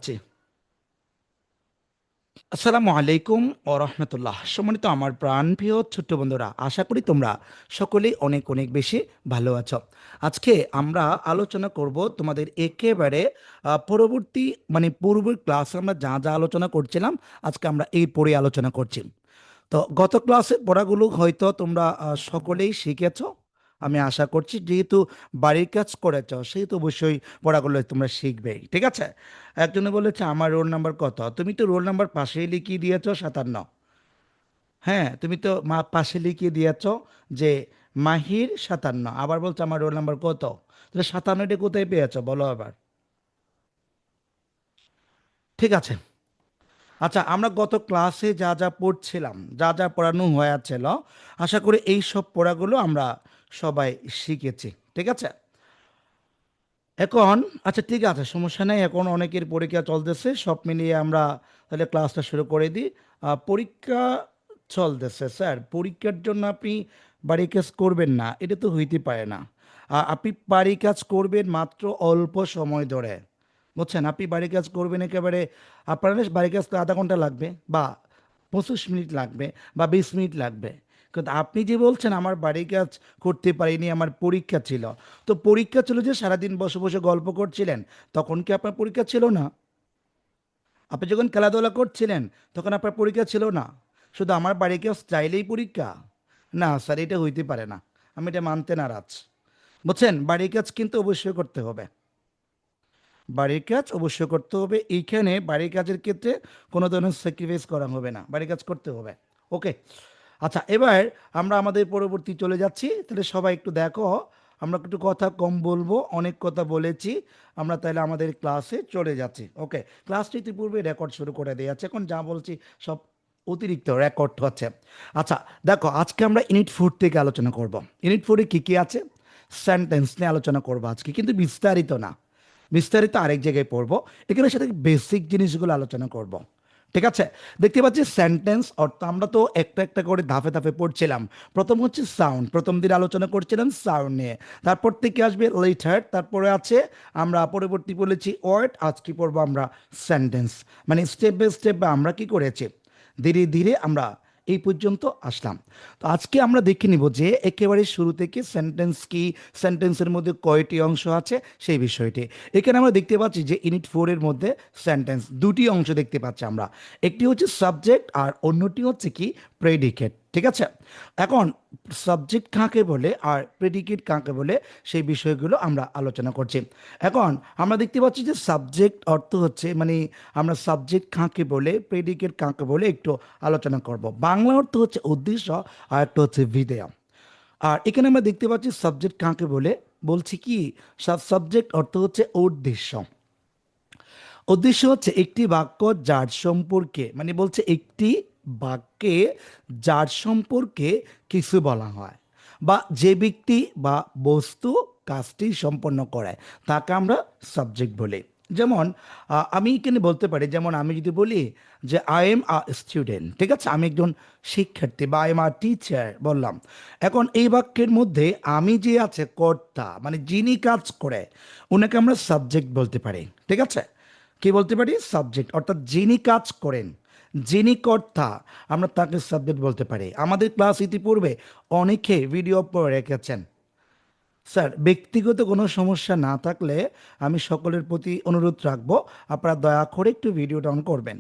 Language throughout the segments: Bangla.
জি। আসসালামু আলাইকুম ও রহমতুল্লাহ। সম্মানিত আমার প্রাণপ্রিয় ছোট্ট বন্ধুরা, আশা করি তোমরা সকলেই অনেক অনেক বেশি ভালো আছো। আজকে আমরা আলোচনা করব তোমাদের একেবারে পরবর্তী পূর্বের ক্লাসে আমরা যা যা আলোচনা করছিলাম, আজকে আমরা এই পড়ে আলোচনা করছি। তো গত ক্লাসের পড়াগুলো হয়তো তোমরা সকলেই শিখেছো। আমি আশা করছি যেহেতু বাড়ির কাজ করেছো সেহেতু অবশ্যই পড়াগুলো তোমরা শিখবেই, ঠিক আছে? একজনে বলেছে আমার রোল নাম্বার কত, তুমি তো রোল নাম্বার পাশেই লিখিয়ে দিয়েছো 57। হ্যাঁ, তুমি তো পাশে লিখিয়ে দিয়েছো যে মাহির 57, আবার বলছো আমার রোল নাম্বার কত। তাহলে 57টা কোথায় পেয়েছো বলো আবার। ঠিক আছে। আচ্ছা, আমরা গত ক্লাসে যা যা পড়ছিলাম, যা যা পড়ানো হয়েছিল, আশা করি এই সব পড়াগুলো আমরা সবাই শিখেছি, ঠিক আছে? এখন আচ্ছা ঠিক আছে, সমস্যা নেই, এখন অনেকের পরীক্ষা চলতেছে, সব মিলিয়ে আমরা তাহলে ক্লাসটা শুরু করে দিই। পরীক্ষা চলতেছে স্যার, পরীক্ষার জন্য আপনি বাড়ি কাজ করবেন না, এটা তো হইতে পারে না। আপনি বাড়ি কাজ করবেন মাত্র অল্প সময় ধরে, বুঝছেন? আপনি বাড়ি কাজ করবেন একেবারে, আপনার বাড়ি কাজ তো আধা ঘন্টা লাগবে, বা 25 মিনিট লাগবে, বা 20 মিনিট লাগবে। কিন্তু আপনি যে বলছেন আমার বাড়ি কাজ করতে পারিনি, আমার পরীক্ষা ছিল। তো পরীক্ষা ছিল যে সারাদিন বসে বসে গল্প করছিলেন, তখন কি আপনার পরীক্ষা ছিল না? আপনি যখন খেলাধুলা করছিলেন তখন আপনার পরীক্ষা ছিল না? শুধু আমার বাড়ি কাজ চাইলেই পরীক্ষা? না স্যার, এটা হইতে পারে না, আমি এটা মানতে নারাজ। বুঝছেন, বাড়ির কাজ কিন্তু অবশ্যই করতে হবে। বাড়ির কাজ অবশ্যই করতে হবে, এইখানে বাড়ির কাজের ক্ষেত্রে কোনো ধরনের স্যাক্রিফাইস করা হবে না, বাড়ির কাজ করতে হবে। ওকে। আচ্ছা, এবার আমরা আমাদের পরবর্তী চলে যাচ্ছি, তাহলে সবাই একটু দেখো। আমরা একটু কথা কম বলবো, অনেক কথা বলেছি। আমরা তাহলে আমাদের ক্লাসে চলে যাচ্ছি। ওকে। ক্লাসটি ইতিপূর্বে রেকর্ড শুরু করে দেওয়া আছে, এখন যা বলছি সব অতিরিক্ত রেকর্ড হচ্ছে। আচ্ছা, দেখো, আজকে আমরা ইউনিট 4 থেকে আলোচনা করব। ইউনিট 4-এ কী কী আছে? সেন্টেন্স নিয়ে আলোচনা করবো আজকে, কিন্তু বিস্তারিত না, বিস্তারিত আরেক জায়গায় পড়বো। এখানে সাথে বেসিক জিনিসগুলো আলোচনা করব, ঠিক আছে? দেখতে পাচ্ছি সেন্টেন্স অর্থ, আমরা তো একটা একটা করে ধাপে ধাপে পড়ছিলাম। প্রথম হচ্ছে সাউন্ড, প্রথম দিন আলোচনা করছিলাম সাউন্ড নিয়ে। তারপর থেকে আসবে লেটার, তারপরে আছে আমরা পরবর্তী বলেছি ওয়ার্ড, আজকে পড়বো আমরা সেন্টেন্স। মানে স্টেপ বাই স্টেপ আমরা কি করেছি, ধীরে ধীরে আমরা এই পর্যন্ত আসলাম। তো আজকে আমরা দেখে নিব যে একেবারে শুরু থেকে সেন্টেন্স কি, সেন্টেন্সের মধ্যে কয়টি অংশ আছে সেই বিষয়টি। এখানে আমরা দেখতে পাচ্ছি যে ইউনিট 4-এর মধ্যে সেন্টেন্স দুটি অংশ দেখতে পাচ্ছি আমরা। একটি হচ্ছে সাবজেক্ট আর অন্যটি হচ্ছে কি প্রেডিকেট, ঠিক আছে? এখন সাবজেক্ট কাকে বলে আর প্রেডিকেট কাকে বলে সেই বিষয়গুলো আমরা আলোচনা করছি। এখন আমরা দেখতে পাচ্ছি যে সাবজেক্ট অর্থ হচ্ছে আমরা সাবজেক্ট কাকে বলে, প্রেডিকেট কাকে বলে একটু আলোচনা করব। বাংলা অর্থ হচ্ছে উদ্দেশ্য, আর একটা হচ্ছে বিধেয়। আর এখানে আমরা দেখতে পাচ্ছি সাবজেক্ট কাকে বলে, বলছি কি সাবজেক্ট অর্থ হচ্ছে উদ্দেশ্য। উদ্দেশ্য হচ্ছে একটি বাক্য যার সম্পর্কে, বলছে একটি বাক্যে যার সম্পর্কে কিছু বলা হয়, বা যে ব্যক্তি বা বস্তু কাজটি সম্পন্ন করে তাকে আমরা সাবজেক্ট বলি। যেমন আমি এখানে বলতে পারি, যেমন আমি যদি বলি যে আই এম আ স্টুডেন্ট, ঠিক আছে, আমি একজন শিক্ষার্থী, বা আই এম আ টিচার বললাম। এখন এই বাক্যের মধ্যে আমি যে আছে কর্তা, যিনি কাজ করে ওনাকে আমরা সাবজেক্ট বলতে পারি, ঠিক আছে? কি বলতে পারি? সাবজেক্ট, অর্থাৎ যিনি কাজ করেন, যিনি কর্তা, আমরা তাকে সাবজেক্ট বলতে পারি। আমাদের ক্লাস ইতিপূর্বে অনেকে ভিডিও করে রেখেছেন। স্যার, ব্যক্তিগত কোনো সমস্যা না থাকলে আমি সকলের প্রতি অনুরোধ রাখবো, আপনারা দয়া করে একটু ভিডিওটা অন করবেন।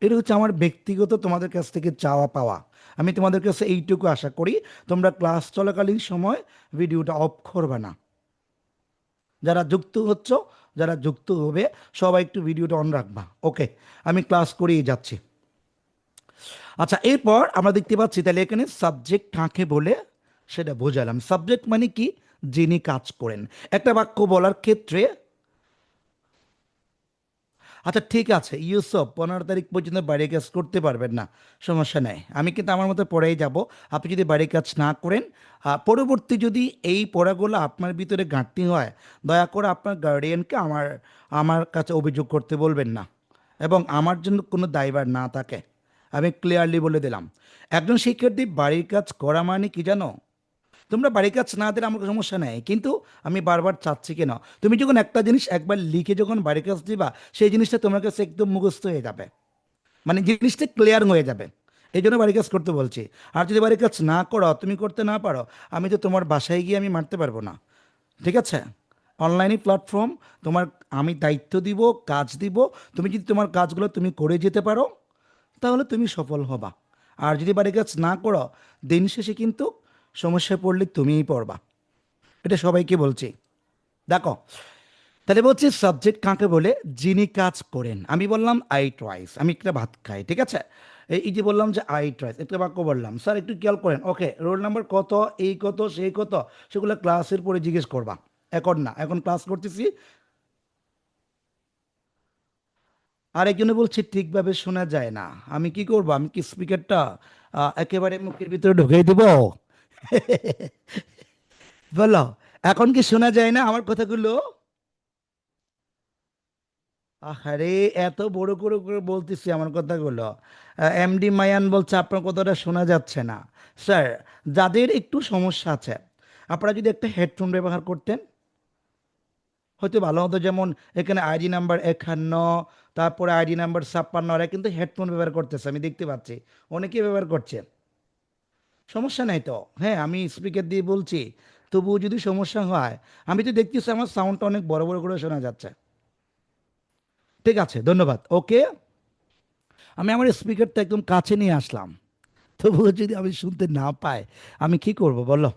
এটা হচ্ছে আমার ব্যক্তিগত তোমাদের কাছ থেকে চাওয়া পাওয়া। আমি তোমাদের কাছে এইটুকু আশা করি, তোমরা ক্লাস চলাকালীন সময় ভিডিওটা অফ করবে না। যারা যুক্ত হচ্ছ, যারা যুক্ত হবে, সবাই একটু ভিডিওটা অন রাখবা। ওকে, আমি ক্লাস করিয়ে যাচ্ছি। আচ্ছা, এরপর আমরা দেখতে পাচ্ছি তাহলে এখানে সাবজেক্ট কাকে বলে সেটা বোঝালাম। সাবজেক্ট মানে কি? যিনি কাজ করেন একটা বাক্য বলার ক্ষেত্রে। আচ্ছা ঠিক আছে ইউসুফ, 15 তারিখ পর্যন্ত বাড়ির কাজ করতে পারবেন না, সমস্যা নেই, আমি কিন্তু আমার মতো পড়েই যাব। আপনি যদি বাড়ির কাজ না করেন, পরবর্তী যদি এই পড়াগুলো আপনার ভিতরে ঘাটতি হয়, দয়া করে আপনার গার্ডিয়ানকে আমার আমার কাছে অভিযোগ করতে বলবেন না, এবং আমার জন্য কোনো দায়ভার না থাকে। আমি ক্লিয়ারলি বলে দিলাম, একজন শিক্ষার্থী বাড়ির কাজ করা মানে কি জানো? তোমরা বাড়ির কাজ না দিলে আমার কোনো সমস্যা নেই, কিন্তু আমি বারবার চাচ্ছি কেন, তুমি যখন একটা জিনিস একবার লিখে যখন বাড়ির কাজ দিবা, সেই জিনিসটা তোমার কাছে একদম মুখস্থ হয়ে যাবে, মানে জিনিসটা ক্লিয়ার হয়ে যাবে। এই জন্য বাড়ির কাজ করতে বলছি। আর যদি বাড়ির কাজ না করো, তুমি করতে না পারো, আমি তো তোমার বাসায় গিয়ে আমি মারতে পারবো না। ঠিক আছে? অনলাইনে প্ল্যাটফর্ম, তোমার আমি দায়িত্ব দিব, কাজ দিব, তুমি যদি তোমার কাজগুলো তুমি করে যেতে পারো, তাহলে তুমি সফল হবা। আর যদি বাড়ির কাজ না করো, দিন শেষে কিন্তু সমস্যায় পড়লে তুমিই পড়বা। এটা সবাইকে বলছি। দেখো, তাহলে বলছি সাবজেক্ট কাকে বলে? যিনি কাজ করেন। আমি বললাম আই ট্রাইস, আমি একটা ভাত খাই, ঠিক আছে? এই যে বললাম যে আই ট্রাইস, একটা বাক্য বললাম, স্যার একটু খেয়াল করেন, ওকে রোল নাম্বার কত, এই কত, সেই কত, সেগুলো ক্লাসের পরে জিজ্ঞেস করবা, এখন না, এখন ক্লাস করতেছি। আরেকজনে বলছে ঠিকভাবে শোনা যায় না। আমি কি করব? আমি কি স্পিকারটা একেবারে মুখের ভিতরে ঢুকিয়ে দিব? বলো, এখন কি শোনা যায় না আমার কথাগুলো? আরে, এত বড় করে করে বলতেছি আমার কথাগুলো। এমডি মায়ান বলছে আপনার কথাটা শোনা যাচ্ছে না। স্যার, যাদের একটু সমস্যা আছে, আপনারা যদি একটা হেডফোন ব্যবহার করতেন হয়তো ভালো হতো। যেমন এখানে আইডি নাম্বার 51, তারপরে আইডি নাম্বার 56, ওরা কিন্তু হেডফোন ব্যবহার করতেছে, আমি দেখতে পাচ্ছি অনেকেই ব্যবহার করছে। সমস্যা নাই তো, হ্যাঁ আমি স্পিকার দিয়ে বলছি, তবুও যদি সমস্যা হয়, আমি তো দেখতেছি আমার সাউন্ডটা অনেক বড় বড় করে শোনা যাচ্ছে। ঠিক আছে, ধন্যবাদ, ওকে। আমি আমার স্পিকারটা একদম কাছে নিয়ে আসলাম, তবুও যদি আমি শুনতে না পাই, আমি কি করব বলো?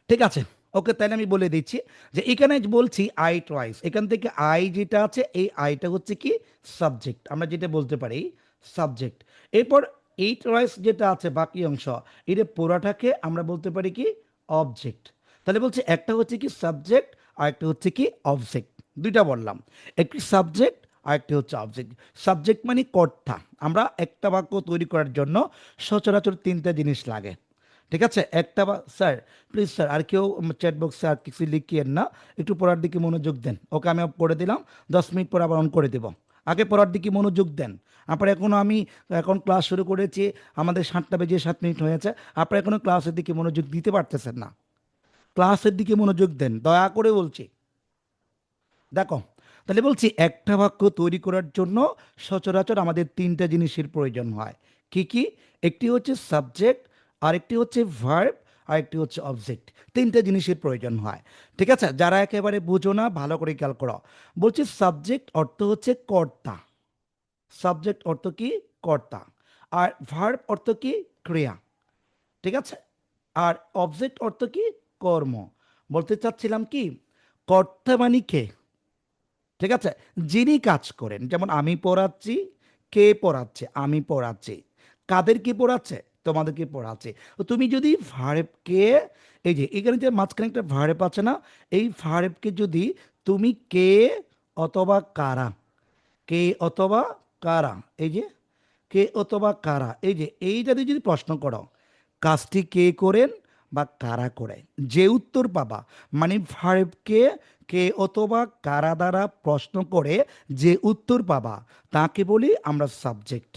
ঠিক আছে, ওকে, তাহলে আমি বলে দিচ্ছি যে এখানে বলছি আই ট্রাইস, এখান থেকে আই যেটা আছে, এই আইটা হচ্ছে কি সাবজেক্ট, আমরা যেটা বলতে পারি সাবজেক্ট। এরপর এই ট্রাইস যেটা আছে বাকি অংশ, এটা পুরাটাকে আমরা বলতে পারি কি অবজেক্ট। তাহলে বলছি একটা হচ্ছে কি সাবজেক্ট, আর একটা হচ্ছে কি অবজেক্ট। দুইটা বললাম, একটি সাবজেক্ট আর একটি হচ্ছে অবজেক্ট। সাবজেক্ট মানে কর্তা। আমরা একটা বাক্য তৈরি করার জন্য সচরাচর তিনটা জিনিস লাগে। ঠিক আছে, একটা বা স্যার, প্লিজ স্যার, আর কেউ চ্যাট বক্সে আর কিছু লিখিয়েন না, একটু পড়ার দিকে মনোযোগ দেন। ওকে, আমি পড়ে দিলাম, 10 মিনিট পর আবার অন করে দেব। আগে পড়ার দিকে মনোযোগ দেন। আপনার এখনো আমি এখন ক্লাস শুরু করেছি, আমাদের 7টা বেজে 7 মিনিট হয়েছে, আপনারা এখনো ক্লাসের দিকে মনোযোগ দিতে পারতেছেন না। ক্লাসের দিকে মনোযোগ দেন, দয়া করে বলছি। দেখো, তাহলে বলছি একটা বাক্য তৈরি করার জন্য সচরাচর আমাদের তিনটা জিনিসের প্রয়োজন হয়। কি কি? একটি হচ্ছে সাবজেক্ট, আরেকটি হচ্ছে ভার্ব, আরেকটি হচ্ছে অবজেক্ট। তিনটা জিনিসের প্রয়োজন হয়। ঠিক আছে, যারা একেবারে বুঝো না ভালো করে খেয়াল করো। বলছি সাবজেক্ট অর্থ হচ্ছে কর্তা। সাবজেক্ট অর্থ কি? কর্তা। আর ভার্ব অর্থ কি? ক্রিয়া। ঠিক আছে। আর অবজেক্ট অর্থ কি? কর্ম। বলতে চাচ্ছিলাম কি, কর্তা মানে কে? ঠিক আছে, যিনি কাজ করেন, যেমন আমি পড়াচ্ছি, কে পড়াচ্ছে? আমি পড়াচ্ছি। কাদেরকে পড়াচ্ছে? তোমাদেরকে পড়াচ্ছে। তো তুমি যদি ভার্বকে, এই যে এখানে যে মাঝখানে একটা ভার্ব আছে না, এই ভার্বকে যদি তুমি কে অথবা কারা, কে অথবা কারা, এই যে কে অথবা কারা, এই যে এইটা দিয়ে যদি প্রশ্ন করো, কাজটি কে করেন বা কারা করে, যে উত্তর পাবা, মানে ভার্বকে কে অথবা কারা দ্বারা প্রশ্ন করে যে উত্তর পাবা, তাকে বলি আমরা সাবজেক্ট।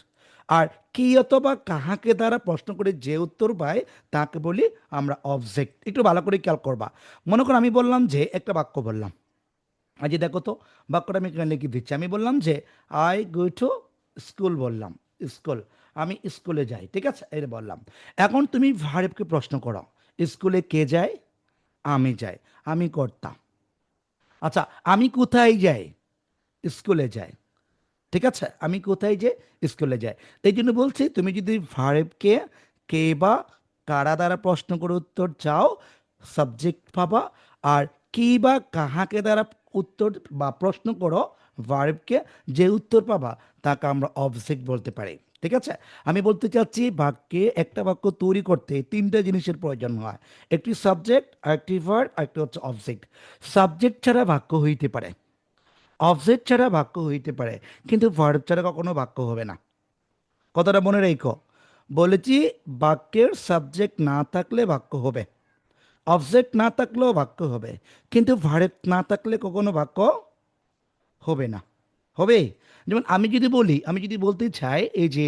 আর কি অথবা কাহাকে দ্বারা প্রশ্ন করে যে উত্তর পায়, তাকে বলি আমরা অবজেক্ট। একটু ভালো করে খেয়াল করবা। মনে করো আমি বললাম যে একটা বাক্য বললাম, আজ দেখো তো, বাক্যটা আমি এখানে লিখে দিচ্ছি। আমি বললাম যে আই গো টু স্কুল, বললাম স্কুল, আমি স্কুলে যাই। ঠিক আছে, এটা বললাম। এখন তুমি ভার্বকে প্রশ্ন করো, স্কুলে কে যায়? আমি যাই, আমি করতাম। আচ্ছা, আমি কোথায় যাই? স্কুলে যাই। ঠিক আছে, আমি কোথায় যাই? স্কুলে যাই। এই জন্য বলছি, তুমি যদি ভার্বকে কে বা কারা দ্বারা প্রশ্ন করে উত্তর চাও, সাবজেক্ট পাবা। আর কি বা কাহাকে দ্বারা উত্তর বা প্রশ্ন করো ভার্বকে, যে উত্তর পাবা, তাকে আমরা অবজেক্ট বলতে পারি। ঠিক আছে, আমি বলতে চাচ্ছি বাক্যে একটা বাক্য তৈরি করতে তিনটা জিনিসের প্রয়োজন হয়। একটি সাবজেক্ট, আরেকটি ভার্ব, আরেকটি হচ্ছে অবজেক্ট। সাবজেক্ট ছাড়া বাক্য হইতে পারে, অবজেক্ট ছাড়া বাক্য হইতে পারে, কিন্তু ভার্ব ছাড়া কখনো বাক্য হবে না। কথাটা মনে রেখো। বলেছি, বাক্যের সাবজেক্ট না থাকলে বাক্য হবে, অবজেক্ট না থাকলেও বাক্য হবে, কিন্তু ভার্ব না থাকলে কখনো বাক্য হবে না। হবে? যেমন আমি যদি বলি, আমি যদি বলতে চাই, এই যে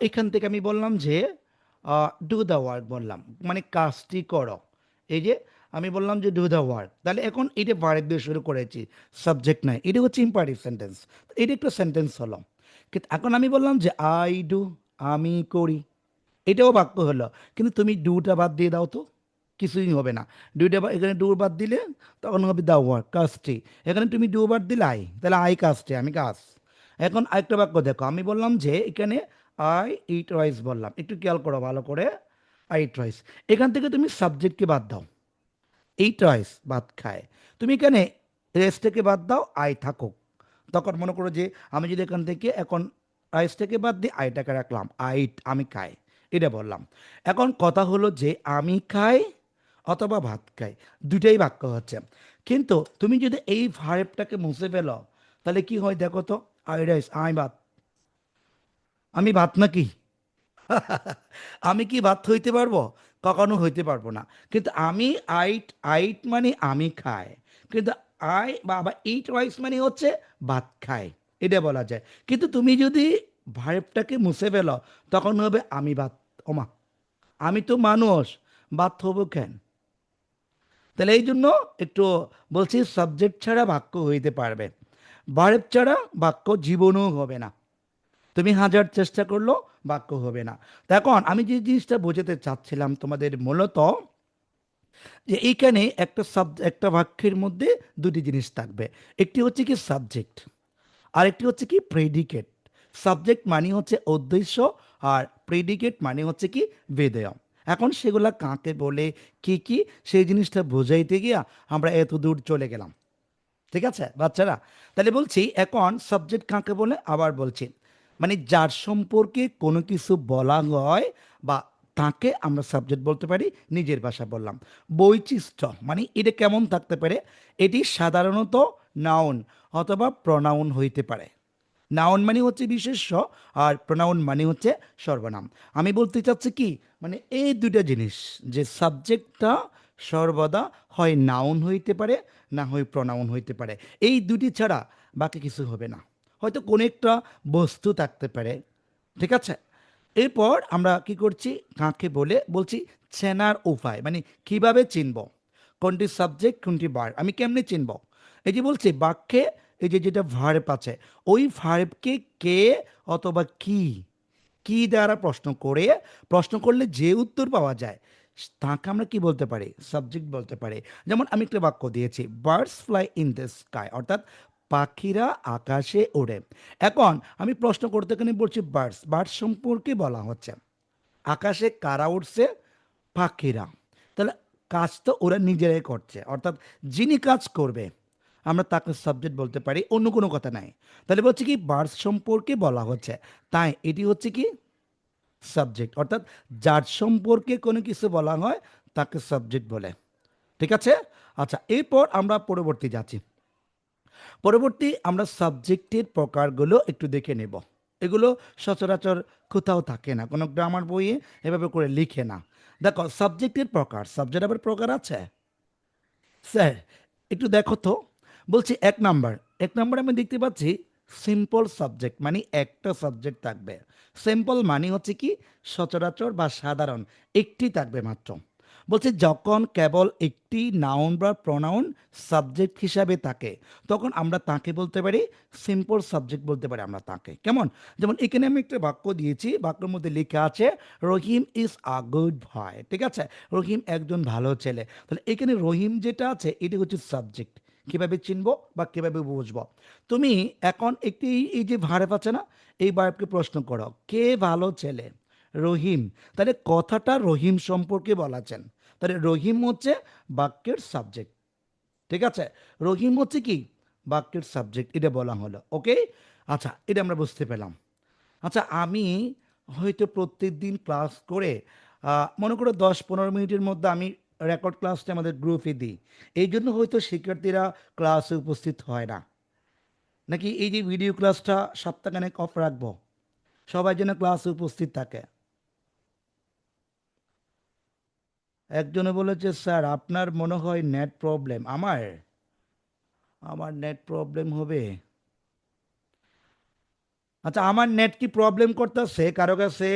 এখান থেকে আমি বললাম যে ডু দ্য ওয়ার্ক, বললাম মানে কাজটি করো। এই যে আমি বললাম যে ডু দ্য ওয়ার্ক, তাহলে এখন এটা ভার্ব দিয়ে শুরু করেছি, সাবজেক্ট নাই, এটা হচ্ছে ইম্পারেটিভ সেন্টেন্স, এটা একটা সেন্টেন্স হলো। কিন্তু এখন আমি বললাম যে আই ডু, আমি করি, এটাও বাক্য হলো। কিন্তু তুমি ডুটা বাদ দিয়ে দাও তো, কিছুই হবে না। এখানে ডু বাদ দিলে তখন হবে দা ওয়ার্ক, কাজটি। এখানে তুমি ডু বাদ দিলে আই, তাহলে আই কাজটি, আমি কাজ। এখন আরেকটা বাক্য দেখো, আমি বললাম যে এখানে আই ইট রাইস বললাম, একটু খেয়াল করো ভালো করে, আই ইট রাইস। এখান থেকে তুমি সাবজেক্টকে বাদ দাও, ইট রাইস বাদ খায়। তুমি এখানে রেসটাকে বাদ দাও, আই থাকুক। তখন মনে করো যে আমি যদি এখান থেকে এখন রাইসটাকে বাদ দিই, আইটাকে রাখলাম, আই, আমি খাই, এটা বললাম। এখন কথা হলো যে আমি খাই অথবা ভাত খাই, দুটাই বাক্য হচ্ছে। কিন্তু তুমি যদি এই ভার্বটাকে মুছে ফেলো, তাহলে কি হয় দেখো তো, আই রাইস, আই ভাত, আমি ভাত নাকি? আমি কি ভাত হইতে পারবো? কখনো হইতে পারবো না। কিন্তু আমি আইট, আইট মানে আমি খাই। কিন্তু আই বা ইট রাইস মানে হচ্ছে ভাত খাই, এটা বলা যায়। কিন্তু তুমি যদি ভার্বটাকে মুছে ফেলো, তখন হবে আমি ভাত। ওমা, আমি তো মানুষ, ভাত হবো কেন? তাহলে এই জন্য একটু বলছি, সাবজেক্ট ছাড়া বাক্য হইতে পারবে, ভার্ব ছাড়া বাক্য জীবনও হবে না। তুমি হাজার চেষ্টা করলেও বাক্য হবে না। তো এখন আমি যে জিনিসটা বোঝাতে চাচ্ছিলাম তোমাদের মূলত, যে এইখানে একটা বাক্যের মধ্যে দুটি জিনিস থাকবে। একটি হচ্ছে কি সাবজেক্ট, আর একটি হচ্ছে কি প্রেডিকেট। সাবজেক্ট মানে হচ্ছে উদ্দেশ্য, আর প্রেডিকেট মানে হচ্ছে কি বিধেয়। এখন সেগুলা কাকে বলে, কি কি, সেই জিনিসটা বোঝাইতে গিয়া আমরা এত দূর চলে গেলাম। ঠিক আছে বাচ্চারা? তাহলে বলছি এখন সাবজেক্ট কাকে বলে আবার বলছি, মানে যার সম্পর্কে কোনো কিছু বলা হয় বা তাকে আমরা সাবজেক্ট বলতে পারি। নিজের ভাষা বললাম। বৈশিষ্ট্য মানে এটা কেমন থাকতে পারে, এটি সাধারণত নাউন অথবা প্রনাউন হইতে পারে। নাউন মানে হচ্ছে বিশেষ্য, আর প্রোনাউন মানে হচ্ছে সর্বনাম। আমি বলতে চাচ্ছি কি, মানে এই দুইটা জিনিস, যে সাবজেক্টটা সর্বদা হয় নাউন হইতে পারে, না হয় প্রোনাউন হইতে পারে। এই দুটি ছাড়া বাকি কিছু হবে না। হয়তো কোনো একটা বস্তু থাকতে পারে। ঠিক আছে? এরপর আমরা কি করছি, কাকে বলে বলছি চেনার উপায়, মানে কিভাবে চিনব কোনটি সাবজেক্ট কোনটি ভার্ব, আমি কেমনে চিনব? এই যে বলছি বাক্যে, এই যে যেটা ভার্ব আছে, ওই ভার্বকে কে অথবা কি, কি দ্বারা প্রশ্ন করলে যে উত্তর পাওয়া যায়, তাকে আমরা কি বলতে পারি, সাবজেক্ট বলতে পারি। যেমন আমি একটা বাক্য দিয়েছি, birds fly in the sky, অর্থাৎ পাখিরা আকাশে ওড়ে। এখন আমি প্রশ্ন করতে গেলে বলছি বার্ডস, বার্ডস সম্পর্কে বলা হচ্ছে, আকাশে কারা উঠছে, পাখিরা। তাহলে কাজ তো ওরা নিজেরাই করছে, অর্থাৎ যিনি কাজ করবে আমরা তাকে সাবজেক্ট বলতে পারি, অন্য কোনো কথা নাই। তাহলে বলছে কি বার্ডস সম্পর্কে বলা হচ্ছে, তাই এটি হচ্ছে কি সাবজেক্ট, অর্থাৎ যার সম্পর্কে কোনো কিছু বলা হয় তাকে সাবজেক্ট বলে। ঠিক আছে? আচ্ছা, এরপর আমরা পরবর্তী যাচ্ছি। পরবর্তী আমরা সাবজেক্টের প্রকারগুলো একটু দেখে নেব। এগুলো সচরাচর কোথাও থাকে না, কোনো গ্রামার বইয়ে এভাবে করে লিখে না। দেখো সাবজেক্টের প্রকার, সাবজেক্ট আবার প্রকার আছে স্যার, একটু দেখো তো। বলছি এক নাম্বার আমি দেখতে পাচ্ছি সিম্পল সাবজেক্ট, মানে একটা সাবজেক্ট থাকবে। সিম্পল মানে হচ্ছে কি সচরাচর বা সাধারণ, একটি থাকবে মাত্র। বলছে যখন কেবল একটি নাউন বা প্রনাউন সাবজেক্ট হিসাবে থাকে, তখন আমরা তাকে বলতে পারি সিম্পল সাবজেক্ট বলতে পারি আমরা তাকে। কেমন? যেমন এখানে আমি একটা বাক্য দিয়েছি, বাক্যের মধ্যে লেখা আছে রহিম ইজ আ গুড বয়। ঠিক আছে? রহিম একজন ভালো ছেলে। তাহলে এখানে রহিম যেটা আছে এটি হচ্ছে সাবজেক্ট। কিভাবে চিনবো বা কিভাবে বুঝবো? তুমি এখন একটি এই যে ভার্ব আছে না, এই ভার্বকে প্রশ্ন করো, কে ভালো ছেলে? রহিম। তাহলে কথাটা রহিম সম্পর্কে বলাছেন, তাহলে রহিম হচ্ছে বাক্যের সাবজেক্ট। ঠিক আছে? রহিম হচ্ছে কি বাক্যের সাবজেক্ট, এটা বলা হলো। ওকে, আচ্ছা, এটা আমরা বুঝতে পেলাম। আচ্ছা, আমি হয়তো প্রত্যেক দিন ক্লাস করে মনে করো 10-15 মিনিটের মধ্যে আমি রেকর্ড ক্লাসটা আমাদের গ্রুপে দিই। এই জন্য হয়তো শিক্ষার্থীরা ক্লাসে উপস্থিত হয় না। নাকি এই যে ভিডিও ক্লাসটা সপ্তাহখানেক অফ রাখবো, সবাই যেন ক্লাসে উপস্থিত থাকে? একজনে বলেছে স্যার আপনার মনে হয় নেট প্রবলেম। আমার আমার নেট প্রবলেম হবে? আচ্ছা, আমার নেট কি প্রবলেম করতেছে কারো কাছে?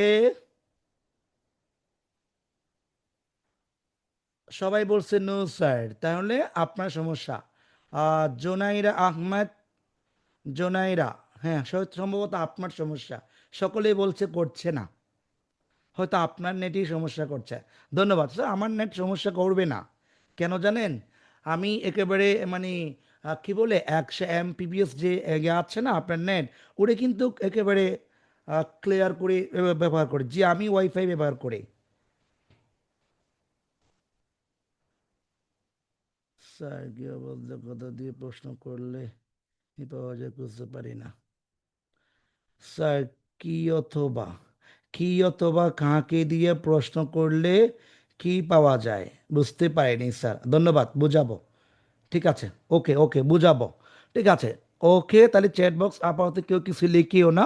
সবাই বলছে নো স্যার, তাহলে আপনার সমস্যা। জোনাইরা আহমেদ, জোনাইরা, হ্যাঁ সম্ভবত আপনার সমস্যা। সকলেই বলছে করছে না, হয়তো আপনার নেটই সমস্যা করছে। ধন্যবাদ স্যার, আমার নেট সমস্যা করবে না। কেন জানেন? আমি একেবারে মানে কি বলে 100 Mbps যে ইয়ে আছে না আপনার নেট, ওটা কিন্তু একেবারে ক্লিয়ার করে ব্যবহার করি, যে আমি ওয়াইফাই ব্যবহার করি। স্যার কি বলতে কথা দিয়ে প্রশ্ন করলে কি পাওয়া যায় বুঝতে পারি না। স্যার কি অথবা, কি অথবা কাকে দিয়ে প্রশ্ন করলে কি পাওয়া যায় বুঝতে পারিনি স্যার, ধন্যবাদ, বুঝাবো। ঠিক আছে, ওকে ওকে বুঝাবো। ঠিক আছে, ওকে, তাহলে চ্যাট বক্স আপাতত কেউ কিছু লিখিও না।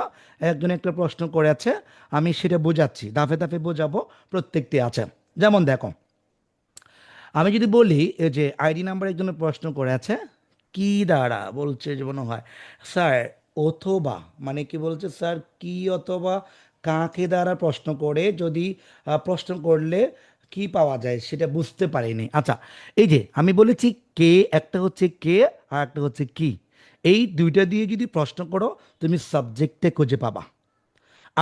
একজন একটা প্রশ্ন করেছে, আমি সেটা বোঝাচ্ছি, ধাপে ধাপে বোঝাবো। প্রত্যেকটি আছে, যেমন দেখো, আমি যদি বলি এই যে আইডি নাম্বার একজনের প্রশ্ন করে আছে, কি দ্বারা বলছে যে মনে হয় স্যার অথবা, মানে কি বলছে স্যার কি অথবা কাকে দ্বারা প্রশ্ন করে যদি প্রশ্ন করলে কি পাওয়া যায় সেটা বুঝতে পারিনি। আচ্ছা, এই যে আমি বলেছি কে, একটা হচ্ছে কে আর একটা হচ্ছে কি, এই দুইটা দিয়ে যদি প্রশ্ন করো তুমি সাবজেক্টে খুঁজে পাবা।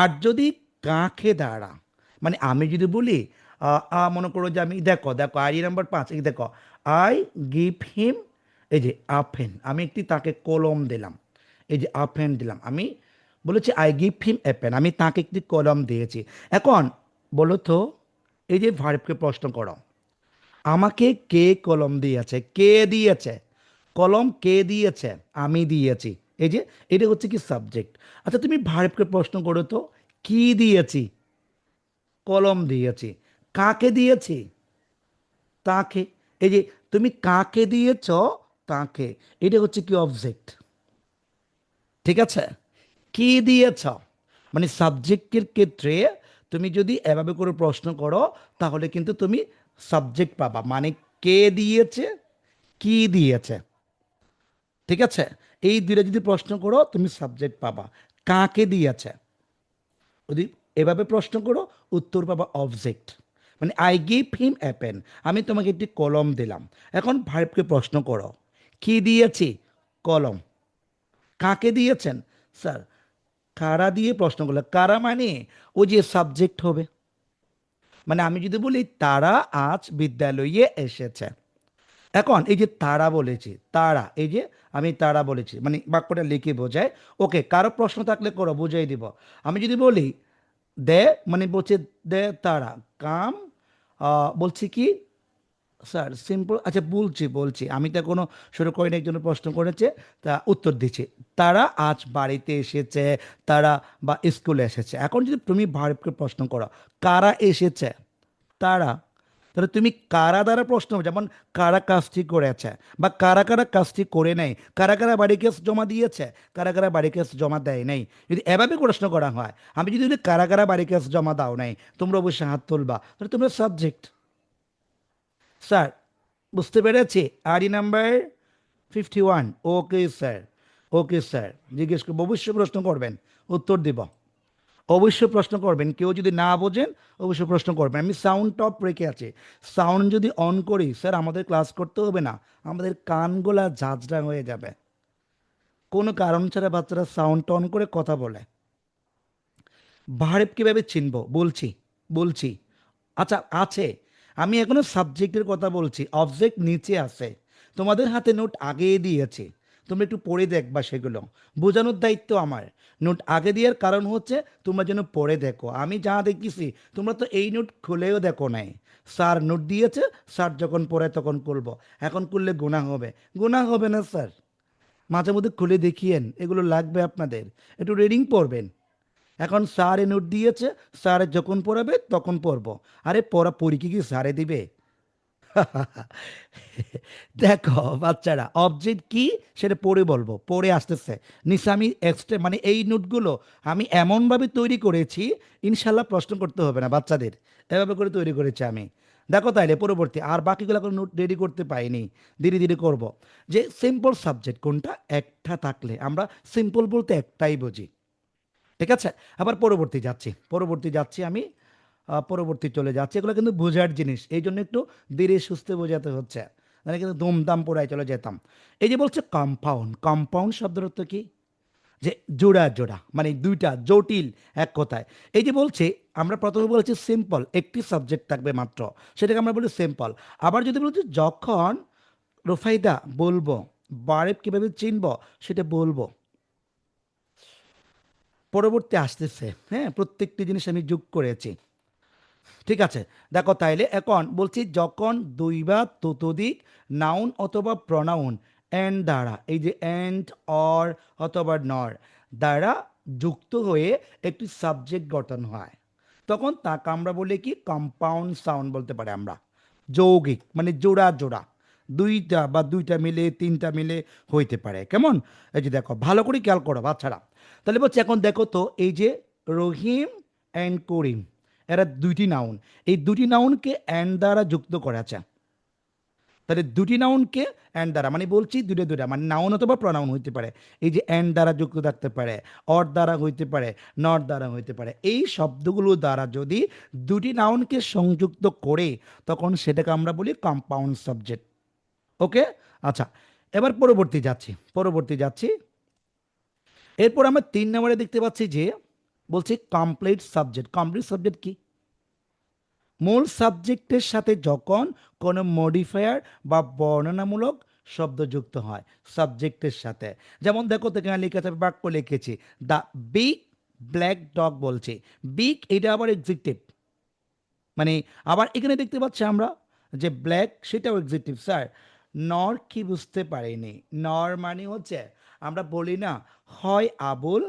আর যদি কাকে দ্বারা, মানে আমি যদি বলি মনে করো যে আমি, দেখো দেখো আইডি নাম্বার 5, এই দেখো, আই গিভ হিম, এই যে আপেন, আমি একটি তাকে কলম দিলাম, এই যে আপেন দিলাম, আমি বলেছি I give him a pen, আমি তাকে একটি কলম দিয়েছি। এখন বলো তো, এই যে ভার্বকে প্রশ্ন করো, আমাকে কে কলম দিয়েছে, কে দিয়েছে কলম, কে দিয়েছে, আমি দিয়েছি, এই যে এটা হচ্ছে কি সাবজেক্ট। আচ্ছা তুমি ভার্বকে প্রশ্ন করো তো, কি দিয়েছি, কলম দিয়েছি, কাকে দিয়েছি, তাকে, এই যে তুমি কাকে দিয়েছ, তাকে, এটা হচ্ছে কি অবজেক্ট। ঠিক আছে, কি দিয়েছ, মানে সাবজেক্টের ক্ষেত্রে তুমি যদি এভাবে করে প্রশ্ন করো তাহলে কিন্তু তুমি সাবজেক্ট পাবা, মানে কে দিয়েছে, কি দিয়েছে। ঠিক আছে, এই দুইটা যদি প্রশ্ন করো তুমি সাবজেক্ট পাবা। কাকে দিয়েছে যদি এভাবে প্রশ্ন করো উত্তর পাবা অবজেক্ট, মানে I give him a pen, আমি তোমাকে একটি কলম দিলাম। এখন ভার্বকে প্রশ্ন করো, কি দিয়েছি, কলম, কাকে দিয়েছেন, স্যার কারা দিয়ে প্রশ্ন করলে, কারা মানে ও যে সাবজেক্ট হবে। মানে আমি যদি বলি তারা আজ বিদ্যালয়ে এসেছে, এখন এই যে তারা বলেছি, তারা, এই যে আমি তারা বলেছি, মানে বাক্যটা লিখে বোঝায়। ওকে, কারো প্রশ্ন থাকলে করো, বুঝাই দিব। আমি যদি বলি দে, মানে বলছে দে তারা কাম, বলছি কি স্যার সিম্পল, আচ্ছা বলছি বলছি, আমি তো কোনো শুরু করিনি, একজনের প্রশ্ন করেছে তা উত্তর দিচ্ছি, তারা আজ বাড়িতে এসেছে, তারা বা স্কুলে এসেছে। এখন যদি তুমি ভার্বকে প্রশ্ন করো, কারা এসেছে, তারা, তাহলে তুমি কারা দ্বারা প্রশ্ন, যেমন কারা কাজটি করেছে বা কারা কারা কাজটি করে নেই, কারা কারা বাড়ি কেস জমা দিয়েছে, কারা কারা বাড়ি কেস জমা দেয় নাই, যদি এভাবে প্রশ্ন করা হয়, আমি যদি বলি কারা কারা বাড়ি কেস জমা দাও নাই, তোমরা অবশ্যই হাত তুলবা, তাহলে তোমরা সাবজেক্ট। স্যার বুঝতে পেরেছি, ID number 51, okay sir, okay sir, জিজ্ঞেস করবো, অবশ্যই প্রশ্ন করবেন, উত্তর দিব, অবশ্যই প্রশ্ন করবেন, কেউ যদি না বোঝেন অবশ্যই প্রশ্ন করবেন। আমি সাউন্ড টপ রেখে আছি, সাউন্ড যদি অন করি স্যার আমাদের ক্লাস করতে হবে না, আমাদের কানগুলা ঝাঁঝরা হয়ে যাবে। কোনো কারণ ছাড়া বাচ্চারা সাউন্ড অন করে কথা বলে। ভার্ব কিভাবে চিনবো বলছি, বলছি। আচ্ছা আছে, আমি এখনো সাবজেক্টের কথা বলছি, অবজেক্ট নিচে আছে, তোমাদের হাতে নোট আগেই দিয়েছি, তোমরা একটু পড়ে দেখবা সেগুলো, বোঝানোর দায়িত্ব আমার। নোট আগে দেওয়ার কারণ হচ্ছে তোমরা যেন পড়ে দেখো, আমি যা দেখেছি তোমরা তো এই নোট খুলেও দেখো নাই। স্যার নোট দিয়েছে, স্যার যখন পড়ে তখন করবো, এখন করলে গুনাহ হবে, গুনাহ হবে না স্যার, মাঝে মধ্যে খুলে দেখিয়েন, এগুলো লাগবে আপনাদের, একটু রিডিং পড়বেন। এখন স্যারে নোট দিয়েছে, স্যারে যখন পড়াবে তখন পড়বো, আরে পড়া পরীক্ষা কি স্যারে দিবে? দেখো বাচ্চারা, অবজেক্ট কি সেটা পড়ে বলবো, পড়ে আসতেছে নিশ্চয়, আমি এক্সট্রা মানে এই নোটগুলো আমি এমনভাবে তৈরি করেছি, ইনশাল্লাহ প্রশ্ন করতে হবে না বাচ্চাদের, এভাবে করে তৈরি করেছি আমি। দেখো তাইলে পরবর্তী আর বাকিগুলো কোনো নোট রেডি করতে পাইনি, ধীরে ধীরে করব। যে সিম্পল সাবজেক্ট কোনটা, একটা থাকলে আমরা সিম্পল বলতে একটাই বুঝি। ঠিক আছে, আবার পরবর্তী যাচ্ছি, পরবর্তী যাচ্ছি আমি। পরবর্তী চলে যাচ্ছে, এগুলো কিন্তু বোঝার জিনিস, এই জন্য একটু ধীরে সুস্থে বোঝাতে হচ্ছে, মানে কিন্তু দুমদাম পড়ায় চলে যেতাম। এই যে বলছে কম্পাউন্ড, কম্পাউন্ড শব্দের অর্থ কি? যে জোড়া জোড়া, মানে দুইটা জটিল এক কথায়। এই যে বলছে, আমরা প্রথমে বলেছি সিম্পল, একটি সাবজেক্ট থাকবে মাত্র, সেটাকে আমরা বলি সিম্পল। আবার যদি বলছি যখন রুফাইদা বলবো, বারেব কিভাবে চিনবো সেটা বলবো, পরবর্তী আসতেছে, হ্যাঁ, প্রত্যেকটি জিনিস আমি যোগ করেছি। ঠিক আছে, দেখো তাইলে এখন বলছি যখন দুই বা ততোধিক নাউন অথবা প্রনাউন এন্ড দ্বারা, এই যে এন্ড অর অথবা নর দ্বারা যুক্ত হয়ে একটি সাবজেক্ট গঠন হয়, তখন তাকে আমরা বলি কি কম্পাউন্ড সাউন্ড বলতে পারি আমরা। যৌগিক মানে জোড়া জোড়া, দুইটা বা দুইটা মিলে তিনটা মিলে হইতে পারে, কেমন? এই যে দেখো ভালো করে খেয়াল করো বাচ্চারা। তাহলে বলছি এখন দেখো তো, এই যে রহিম অ্যান্ড করিম, এরা দুইটি নাউন, এই দুটি নাউনকে অ্যান্ড দ্বারা যুক্ত করা আছে। তাহলে দুটি নাউনকে অ্যান্ড দ্বারা, মানে বলছি দুটো দুটা, মানে নাউন অথবা প্রনাউন হইতে পারে, এই যে অ্যান্ড দ্বারা যুক্ত থাকতে পারে, অর দ্বারা হইতে পারে, নট দ্বারা হইতে পারে, এই শব্দগুলো দ্বারা যদি দুটি নাউনকে সংযুক্ত করে, তখন সেটাকে আমরা বলি কম্পাউন্ড সাবজেক্ট। ওকে, আচ্ছা, এবার পরবর্তী যাচ্ছি। এরপর আমরা 3 নম্বরে দেখতে পাচ্ছি যে বলছি কমপ্লিট সাবজেক্ট। কমপ্লিট সাবজেক্ট কি? মূল সাবজেক্টের সাথে যখন কোনো মডিফায়ার বা বর্ণনামূলক শব্দ যুক্ত হয় সাবজেক্টের সাথে, যেমন দেখো তো এখানে লিখে আছে, বাক্য লিখেছি দ্য বিগ ব্ল্যাক ডগ, বলছি বিগ, এটা আবার এক্সিকিউটিভ, মানে আবার এখানে দেখতে পাচ্ছি আমরা যে ব্ল্যাক, সেটাও এক্সিকিউটিভ স্যার। নর কি বুঝতে পারিনি? নর মানে হচ্ছে, আমরা বলি না হয় আবুল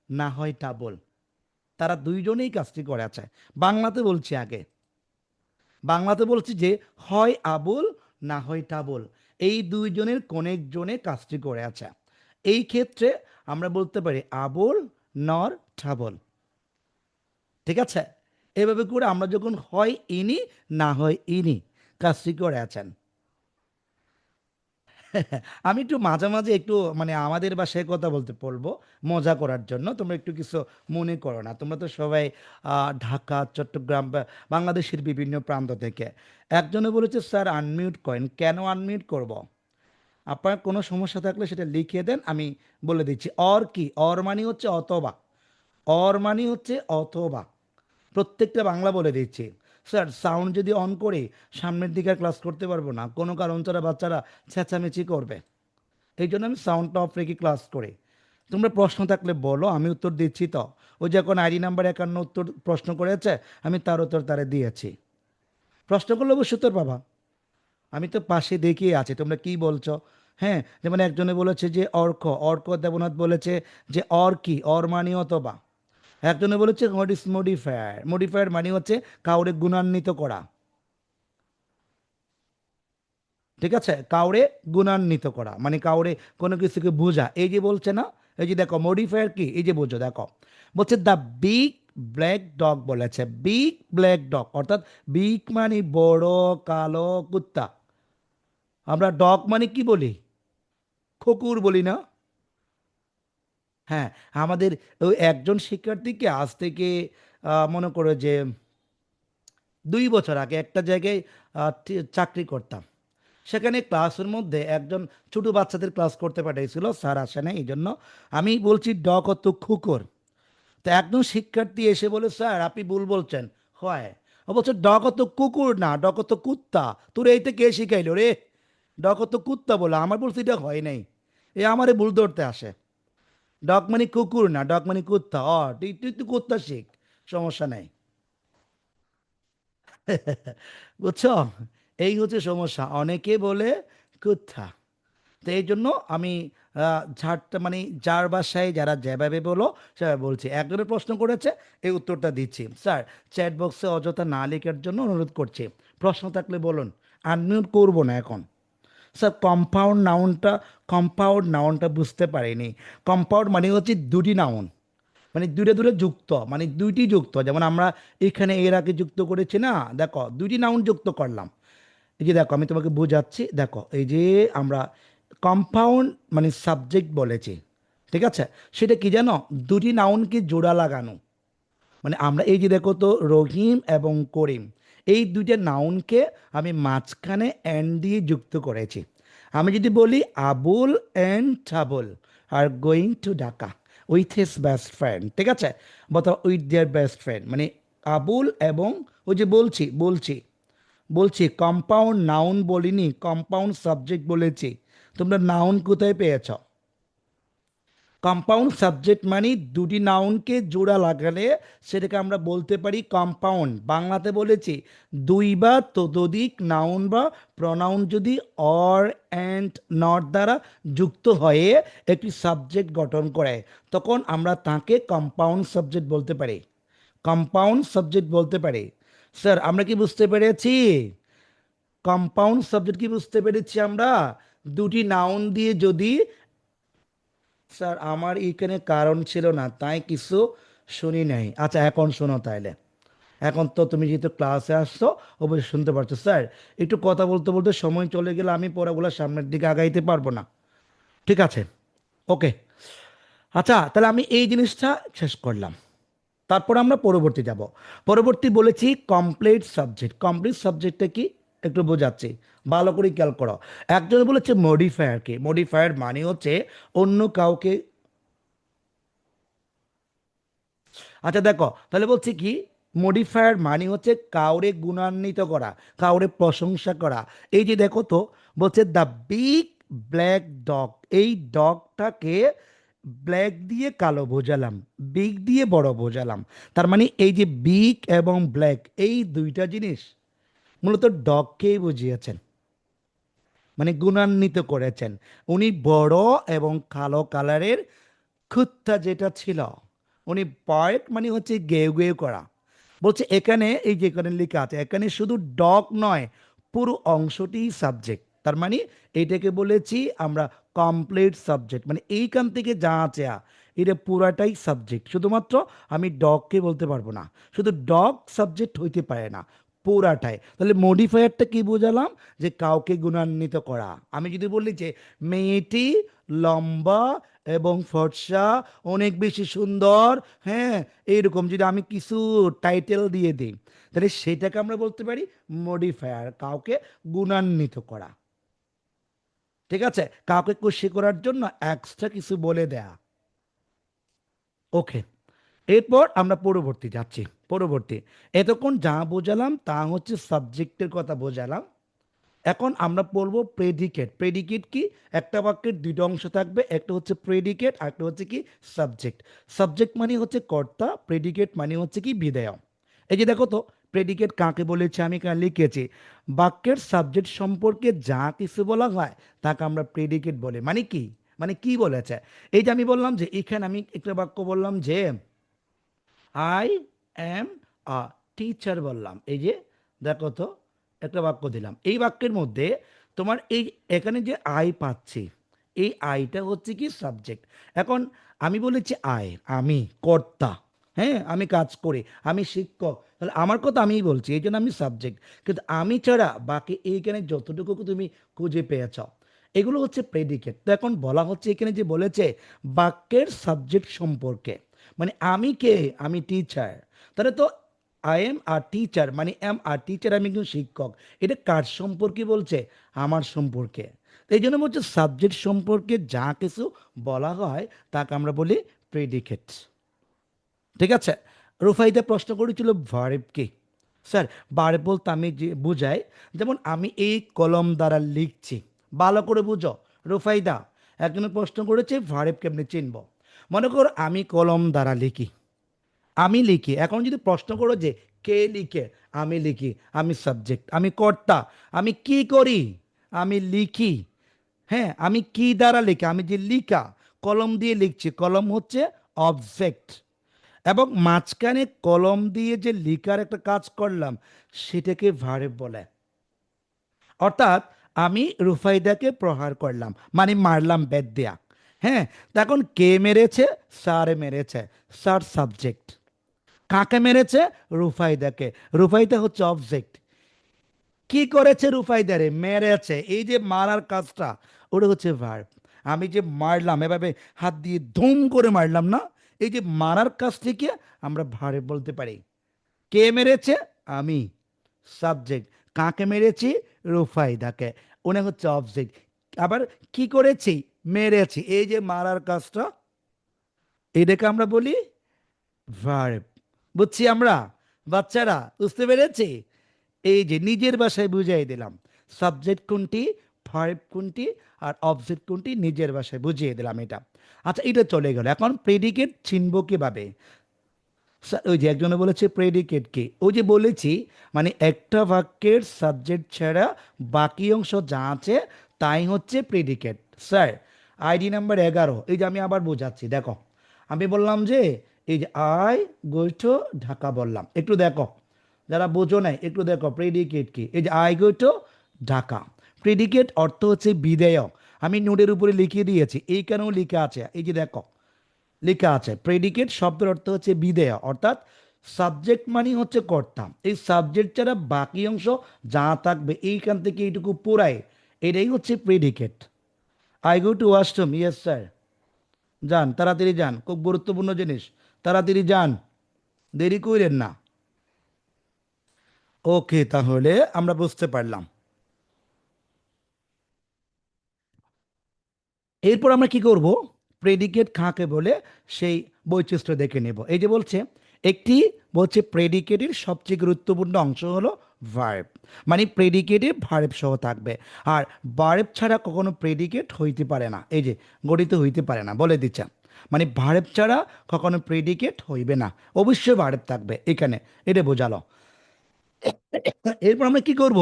না হয় টাবুল, তারা দুইজনেই কাজটি করে আছে। বাংলাতে বলছি আগে, বাংলাতে বলছি যে হয় আবুল না হয় টাবুল, এই দুইজনের কোন একজনে কাজটি করে আছে। এই ক্ষেত্রে আমরা বলতে পারি আবুল নর টাবুল। ঠিক আছে, এভাবে করে আমরা যখন হয় ইনি না হয় ইনি কাজটি করে আছেন। আমি একটু মাঝে মাঝে একটু মানে আমাদের বাসায় কথা বলতে বলবো, মজা করার জন্য, তোমরা একটু কিছু মনে করো না, তোমরা তো সবাই ঢাকা চট্টগ্রাম বা বাংলাদেশের বিভিন্ন প্রান্ত থেকে। একজনে বলেছে স্যার আনমিউট করেন, কেন আনমিউট করব? আপনার কোনো সমস্যা থাকলে সেটা লিখে দেন, আমি বলে দিচ্ছি। অর কি? অর মানে হচ্ছে অথবা, অর মানে হচ্ছে অথবা, প্রত্যেকটা বাংলা বলে দিচ্ছি। স্যার সাউন্ড যদি অন করে সামনের দিকে আর ক্লাস করতে পারবো না, কোনো কারণ ছাড়া বাচ্চারা চেঁচামেচি করবে, এই জন্য আমি সাউন্ডটা অফ রেখে ক্লাস করি। তোমরা প্রশ্ন থাকলে বলো, আমি উত্তর দিচ্ছি তো। ওই যে এখন আইডি নাম্বার 51 উত্তর প্রশ্ন করেছে, আমি তার উত্তর তারে দিয়েছি। প্রশ্ন করলে অবশ্যই উত্তর পাবা, আমি তো পাশে দেখিয়ে আছি, তোমরা কি বলছো? হ্যাঁ, যেমন একজনে বলেছে যে অর্ক, অর্ক দেবনাথ বলেছে যে অর কি? অর মানে অথবা। একজনে বলেছে হোয়াট ইজ মডিফায়ার, মডিফায়ার মানে হচ্ছে কাউরে গুণান্বিত করা। ঠিক আছে, কাউরে গুণান্বিত করা মানে কাউরে কোনো কিছুকে বোঝা, এই যে বলছে না, এই যে দেখো মডিফায়ার কি, এই যে বোঝো দেখো, বলছে দ্য বিগ ব্ল্যাক ডগ, বলেছে বিগ ব্ল্যাক ডগ, অর্থাৎ বিগ মানে বড় কালো কুত্তা। আমরা ডগ মানে কি বলি? কুকুর বলি না? হ্যাঁ, আমাদের ওই একজন শিক্ষার্থীকে আজ থেকে মনে করো যে 2 বছর আগে একটা জায়গায় চাকরি করতাম, সেখানে ক্লাসের মধ্যে একজন ছোট বাচ্চাদের ক্লাস করতে পাঠাইছিল, স্যার আসে না এই জন্য। আমি বলছি ডগ অত কুকুর, তো একজন শিক্ষার্থী এসে বলে স্যার আপনি ভুল বলছেন। হয়, ও বলছে ডগ অত কুকুর না, ডগ অত কুত্তা। তোর এইটা কে শিখাইলো রে? ডগ অত কুত্তা বলে, আমার বলছি এটা হয় নাই, এ আমারে ভুল ধরতে আসে। ডগ মানে কুকুর না, ডগ মানে কুত্তা। তুই তুই তুই কুত্তা শিখ, সমস্যা নাই। বুঝছো, এই হচ্ছে সমস্যা, অনেকে বলে কুত্তা। তো এই জন্য আমি ঝাড়টা মানে যার বাসায় যারা যেভাবে বলো সেভাবে বলছি। একজনের প্রশ্ন করেছে, এই উত্তরটা দিচ্ছি। স্যার চ্যাট বক্সে অযথা না লেখার জন্য অনুরোধ করছি, প্রশ্ন থাকলে বলুন, আনমিউট করবো না এখন। স্যার কম্পাউন্ড নাউনটা বুঝতে পারিনি। কম্পাউন্ড মানে হচ্ছে দুটি নাউন, মানে দূরে দূরে যুক্ত, মানে দুইটি যুক্ত, যেমন আমরা এখানে এর আগে যুক্ত করেছি না, দেখো দুইটি নাউন যুক্ত করলাম। এই যে দেখো আমি তোমাকে বোঝাচ্ছি, দেখো এই যে আমরা কম্পাউন্ড মানে সাবজেক্ট বলেছি, ঠিক আছে, সেটা কি জানো? দুটি নাউনকে জোড়া লাগানো, মানে আমরা এই যে দেখো তো, রহিম এবং করিম, এই দুইটা নাউনকে আমি মাঝখানে অ্যান্ড দিয়ে যুক্ত করেছি। আমি যদি বলি Abul and Tabul are going to Dhaka with his best friend, ঠিক আছে, বলতো উইথ দেয়ার বেস্ট ফ্রেন্ড, মানে আবুল এবং ওই যে বলছি বলছি বলছি কম্পাউন্ড নাউন বলিনি, কম্পাউন্ড সাবজেক্ট বলেছি। তোমরা নাউন কোথায় পেয়েছ? কম্পাউন্ড সাবজেক্ট মানে দুটি নাউনকে জোড়া লাগালে সেটাকে আমরা বলতে পারি কম্পাউন্ড। বাংলাতে বলেছি দুই বা ততোধিক নাউন বা প্রনাউন যদি অর অ্যান্ড নট দ্বারা যুক্ত হয়ে একটি সাবজেক্ট গঠন করে, তখন আমরা তাকে কম্পাউন্ড সাবজেক্ট বলতে পারি। কম্পাউন্ড সাবজেক্ট বলতে পারি। স্যার আমরা কি বুঝতে পেরেছি? কম্পাউন্ড সাবজেক্ট কি বুঝতে পেরেছি আমরা? দুটি নাউন দিয়ে যদি, স্যার আমার এইখানে কারণ ছিল না তাই কিছু শুনি নাই। আচ্ছা এখন শোনো তাইলে। এখন তো তুমি যেহেতু ক্লাসে আসছো অবশ্যই শুনতে পারছো। স্যার একটু কথা বলতে বলতে সময় চলে গেলে আমি পড়াগুলো সামনের দিকে আগাইতে পারবো না। ঠিক আছে, ওকে। আচ্ছা তাহলে আমি এই জিনিসটা শেষ করলাম। তারপর আমরা পরবর্তী যাব। পরবর্তী বলেছি কমপ্লিট সাবজেক্ট। কমপ্লিট সাবজেক্টটা কি একটু বোঝাচ্ছি, ভালো করে খেয়াল করো। একজন বলেছে মডিফায়ার। কি মডিফায়ার মানে হচ্ছে অন্য কাউকে। আচ্ছা দেখো তাহলে বলছি কি, মডিফায়ার মানে হচ্ছে কাউরে গুণান্বিত করা, কাউরে প্রশংসা করা। এই যে দেখো তো, বলছে দ্য বিগ ব্ল্যাক ডগ, এই ডগটাকে ব্ল্যাক দিয়ে কালো বোঝালাম, বিগ দিয়ে বড় বোঝালাম। তার মানে এই যে বিগ এবং ব্ল্যাক এই দুইটা জিনিস মূলত ডগকেই বুঝিয়েছেন, মানে গুণান্বিত করেছেন। উনি বড় এবং কালো কালারের খুঁতটা যেটা ছিল, উনি পার্ক মানে হচ্ছে গেউ গেউ করা। বলছে এখানে এই যে এখানে লেখা আছে, এখানে শুধু ডগ নয়, পুরো অংশটি সাবজেক্ট। তার মানে এইটাকে বলেছি আমরা কমপ্লিট সাবজেক্ট, মানে এইখান থেকে যা আছে এটা পুরাটাই সাবজেক্ট। শুধুমাত্র আমি ডগকে বলতে পারবো না, শুধু ডগ সাবজেক্ট হইতে পারে না, পুরাটাই। তাহলে মডিফায়ারটা কি বোঝালাম? যে কাউকে গুণান্বিত করা। আমি যদি বলি যে মেয়েটি লম্বা এবং ফর্সা, অনেক বেশি সুন্দর, হ্যাঁ, এইরকম যদি আমি কিছু টাইটেল দিয়ে দিই, তাহলে সেটাকে আমরা বলতে পারি মডিফায়ার, কাউকে গুণান্বিত করা। ঠিক আছে, কাউকে খুশি করার জন্য এক্সট্রা কিছু বলে দেয়া। ওকে, এরপর আমরা পরবর্তী যাচ্ছি। পরবর্তী, এতক্ষণ যা বোঝালাম তা হচ্ছে সাবজেক্টের কথা বোঝালাম। এখন আমরা পড়বো প্রেডিকেট। প্রেডিকেট কি? একটা বাক্যের দুইটা অংশ থাকবে, একটা হচ্ছে প্রেডিকেট আর একটা হচ্ছে কি সাবজেক্ট। সাবজেক্ট মানে হচ্ছে কর্তা, প্রেডিকেট মানে হচ্ছে কি বিধেয়। এই যে দেখো তো, প্রেডিকেট কাকে বলেছে আমি এখানে লিখেছি, বাক্যের সাবজেক্ট সম্পর্কে যা কিছু বলা হয় তাকে আমরা প্রেডিকেট বলি। মানে কি? মানে কি বলেছে? এই যে আমি বললাম যে এখানে আমি একটা বাক্য বললাম যে আই অ্যাম আ টিচার বললাম। এই যে দেখো তো, একটা বাক্য দিলাম, এই বাক্যের মধ্যে তোমার এই এখানে যে আই পাচ্ছি, এই আইটা হচ্ছে কি সাবজেক্ট। এখন আমি বলেছি আই, আমি কর্তা, হ্যাঁ আমি কাজ করি, আমি শিক্ষক, তাহলে আমার কথা আমিই বলছি, এই জন্য আমি সাবজেক্ট। কিন্তু আমি ছাড়া বাকি এইখানে যতটুকু তুমি খুঁজে পেয়েছ এগুলো হচ্ছে প্রেডিকেট। তো এখন বলা হচ্ছে এখানে যে বলেছে বাক্যের সাবজেক্ট সম্পর্কে, মানে আমি কে? আমি টিচার। তাহলে তো আই এম আর টিচার, মানে এম আর টিচার, আমি একজন শিক্ষক। এটা কার সম্পর্কে বলছে? আমার সম্পর্কে। তো এই জন্য বলছে সাবজেক্ট সম্পর্কে যা কিছু বলা হয় তাকে আমরা বলি প্রেডিকেট। ঠিক আছে। রুফাইদা প্রশ্ন করেছিল ভার্ব কি? স্যার ভার্ব বলতে আমি যে বুঝাই, যেমন আমি এই কলম দ্বারা লিখছি, ভালো করে বুঝো। রুফাইদা একজন প্রশ্ন করেছে ভার্ব কেমনে চিনব। মনে করো আমি কলম দ্বারা লিখি, আমি লিখি। এখন যদি প্রশ্ন করো যে কে লিখে, আমি লিখি, আমি সাবজেক্ট, আমি কর্তা। আমি কি করি? আমি লিখি। হ্যাঁ, আমি কি দ্বারা লিখি? আমি যে লিখা, কলম দিয়ে লিখছি, কলম হচ্ছে অবজেক্ট। এবং মাঝখানে কলম দিয়ে যে লিখার একটা কাজ করলাম সেটাকে ভার্ব বলে। অর্থাৎ আমি রুফাইদাকে প্রহার করলাম, মানে মারলাম বেত দেয়া। হ্যাঁ, তা এখন কে মেরেছে? স্যার মেরেছে, স্যার সাবজেক্ট। কাকে মেরেছে? রুফাইদাকে, রুফাইদা হচ্ছে অবজেক্ট। কি করেছে? রুফাইদারে মেরেছে, এই যে মারার কাজটা ওটা হচ্ছে ভার্ব। আমি যে মারলাম এভাবে হাত দিয়ে ধুম করে মারলাম না, এই যে মারার কাছ থেকে আমরা ভার্ব বলতে পারি। কে মেরেছে? আমি, সাবজেক্ট। কাকে মেরেছি? রুফাইদাকে, উনি হচ্ছে অবজেক্ট। আবার কি করেছি? মেরেছি। এই যে মারার কাজটা, এটাকে আমরা বলি ভার্ব। বুঝছি আমরা? বাচ্চারা বুঝতে পেরেছি? এই যে নিজের ভাষায় বুঝিয়ে দিলাম সাবজেক্ট কোনটি, ভার্ব কোনটি, আর অবজেক্ট কোনটি, নিজের ভাষায় বুঝিয়ে দিলাম এটা। আচ্ছা, এটা চলে গেল। এখন প্রেডিকেট চিনব কিভাবে? ওই যে একজনে বলেছে প্রেডিকেট কি, ওই যে বলেছি, মানে একটা বাক্যের সাবজেক্ট ছাড়া বাকি অংশ যা আছে তাই হচ্ছে প্রেডিকেট। স্যার, আইডি নাম্বার 11, এই যে আমি আবার বোঝাচ্ছি, দেখো। আমি বললাম যে এই যে আই গো টু ঢাকা বললাম, একটু দেখো, যারা বোঝো নাই একটু দেখো প্রেডিকেট কি। এই যে I go to Dhaka, predicate অর্থ হচ্ছে বিধেয়। আমি নোটের উপরে লিখিয়ে দিয়েছি, এইখানেও লেখা আছে, এই যে দেখো লেখা আছে। প্রেডিকেট শব্দের অর্থ হচ্ছে বিধেয়, অর্থাৎ সাবজেক্ট মানে হচ্ছে কর্তা। এই সাবজেক্ট ছাড়া বাকি অংশ যা থাকবে এইখান থেকে এইটুকু পুরাই, এটাই হচ্ছে predicate. I go to washroom, yes sir. যান তাড়াতাড়ি যান, খুব গুরুত্বপূর্ণ জিনিস, তাড়াতাড়ি যান, দেরি কইরেন না। ওকে, তাহলে আমরা বুঝতে পারলাম। এরপর আমরা কি করব? প্রেডিকেট কাকে বলে সেই বৈচিত্র্য দেখে নেব। এই যে বলছে একটি, বলছে প্রেডিকেটের সবচেয়ে গুরুত্বপূর্ণ অংশ হলো ভার্ব, মানে প্রেডিকেটে ভার্ব সহ থাকবে। আর ভার্ব ছাড়া কখনো প্রেডিকেট হইতে পারে না, এই যে গঠিত হইতে পারে না বলে দিচ্ছেন। মানে ভার্ব ছাড়া কখনো প্রেডিকেট হইবে না, অবশ্যই ভার্ব থাকবে এখানে, এটা বোঝালো। এরপর আমরা কি করব?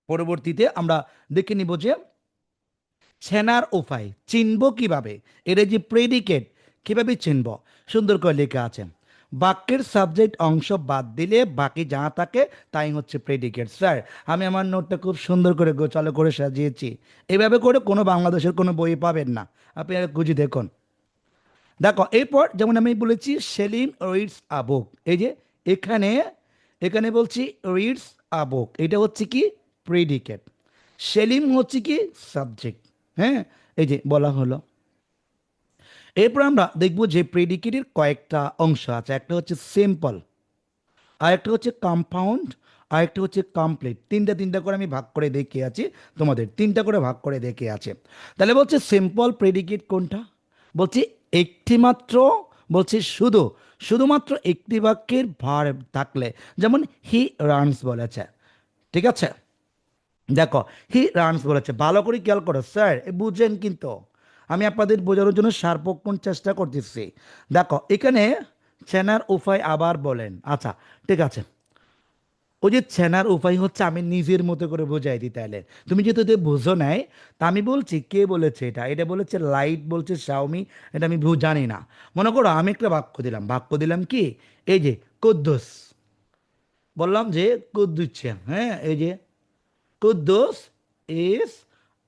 পরবর্তীতে আমরা দেখে নিব যে চেনার উপায়, চিনব কিভাবে, এটা যে প্রেডিকেট, কিভাবে চিনব? সুন্দর করে লেখা আছে, বাক্যের সাবজেক্ট অংশ বাদ দিলে বাকি যা থাকে তাই হচ্ছে প্রেডিকেট। স্যার, আমি আমার নোটটা খুব সুন্দর করে গোছালো করে সাজিয়েছি, এভাবে করে কোনো বাংলাদেশের কোনো বই পাবেন না, আপনি আর খুঁজে দেখুন। দেখো এরপর যেমন আমি বলেছি সেলিম রিডস আ বুক, এই যে এখানে, এখানে বলছি রিডস আ বুক, এটা হচ্ছে কি প্রেডিকেট, সেলিম হচ্ছে কি সাবজেক্ট। হ্যাঁ, এই যে বলা হলো। এরপর আমরা দেখব যে প্রেডিকেটের কয়েকটা অংশ আছে, একটা হচ্ছে সিম্পল, আর একটা হচ্ছে কম্পাউন্ড, আর একটা হচ্ছে কমপ্লিট। তিনটা তিনটা করে আমি ভাগ করে দেখে আছি, তোমাদের তিনটা করে ভাগ করে দেখে আছে। তাহলে বলছে সিম্পল প্রেডিকেট কোনটা? বলছি একটি মাত্র, বলছি শুধু, শুধুমাত্র একটি বাক্যের ভার্ব থাকলে, যেমন হি রানস বলেছে, ঠিক আছে? দেখো হি রানস বলেছে, ভালো করে খেয়াল করো স্যার, বুঝেন কিন্তু, আমি আপনাদের বোঝানোর জন্য সার্বক্ষণ চেষ্টা করতেছি। দেখো এখানে চেনার উপায় আবার বলেন, আচ্ছা ঠিক আছে। ওই যে চেনার উপায় হচ্ছে আমি নিজের মতো করে বোঝাই দিই, তাহলে তুমি যেহেতু এতে বুঝো নাই, তা আমি বলছি কে বলেছে এটা, এটা বলেছে লাইট, বলছে শাওমি, এটা আমি জানি না। মনে করো আমি একটা বাক্য দিলাম, বাক্য দিলাম কি, এই যে কুদ্দুস, বললাম যে কুদ্দুস, হ্যাঁ এই যে Kuddus is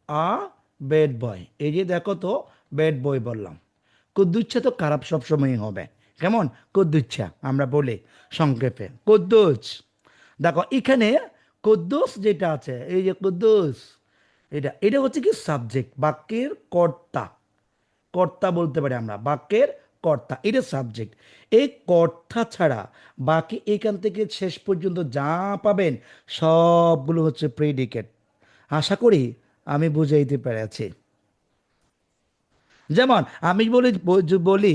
a bad boy, এই যে দেখো তো ব্যাড বয় বললাম। কুদ্দুচ্ছা তো খারাপ সবসময়ই হবে, কেমন? কুদ্দুচ্ছা আমরা বলি সংক্ষেপে কুদ্দুস। দেখো এখানে কুদ্দুস যেটা আছে, এই যে কুদ্দুস, এটা এটা হচ্ছে কি সাবজেক্ট, বাক্যের কর্তা, কর্তা বলতে পারি আমরা, বাক্যের কর্তা, এটা সাবজেক্ট। এই কর্তা ছাড়া বাকি এখান থেকে শেষ পর্যন্ত যা পাবেন সবগুলো হচ্ছে প্রেডিকেট। আশা করি আমি বুঝাইতে পেরেছি। যেমন আমি বলি, বলি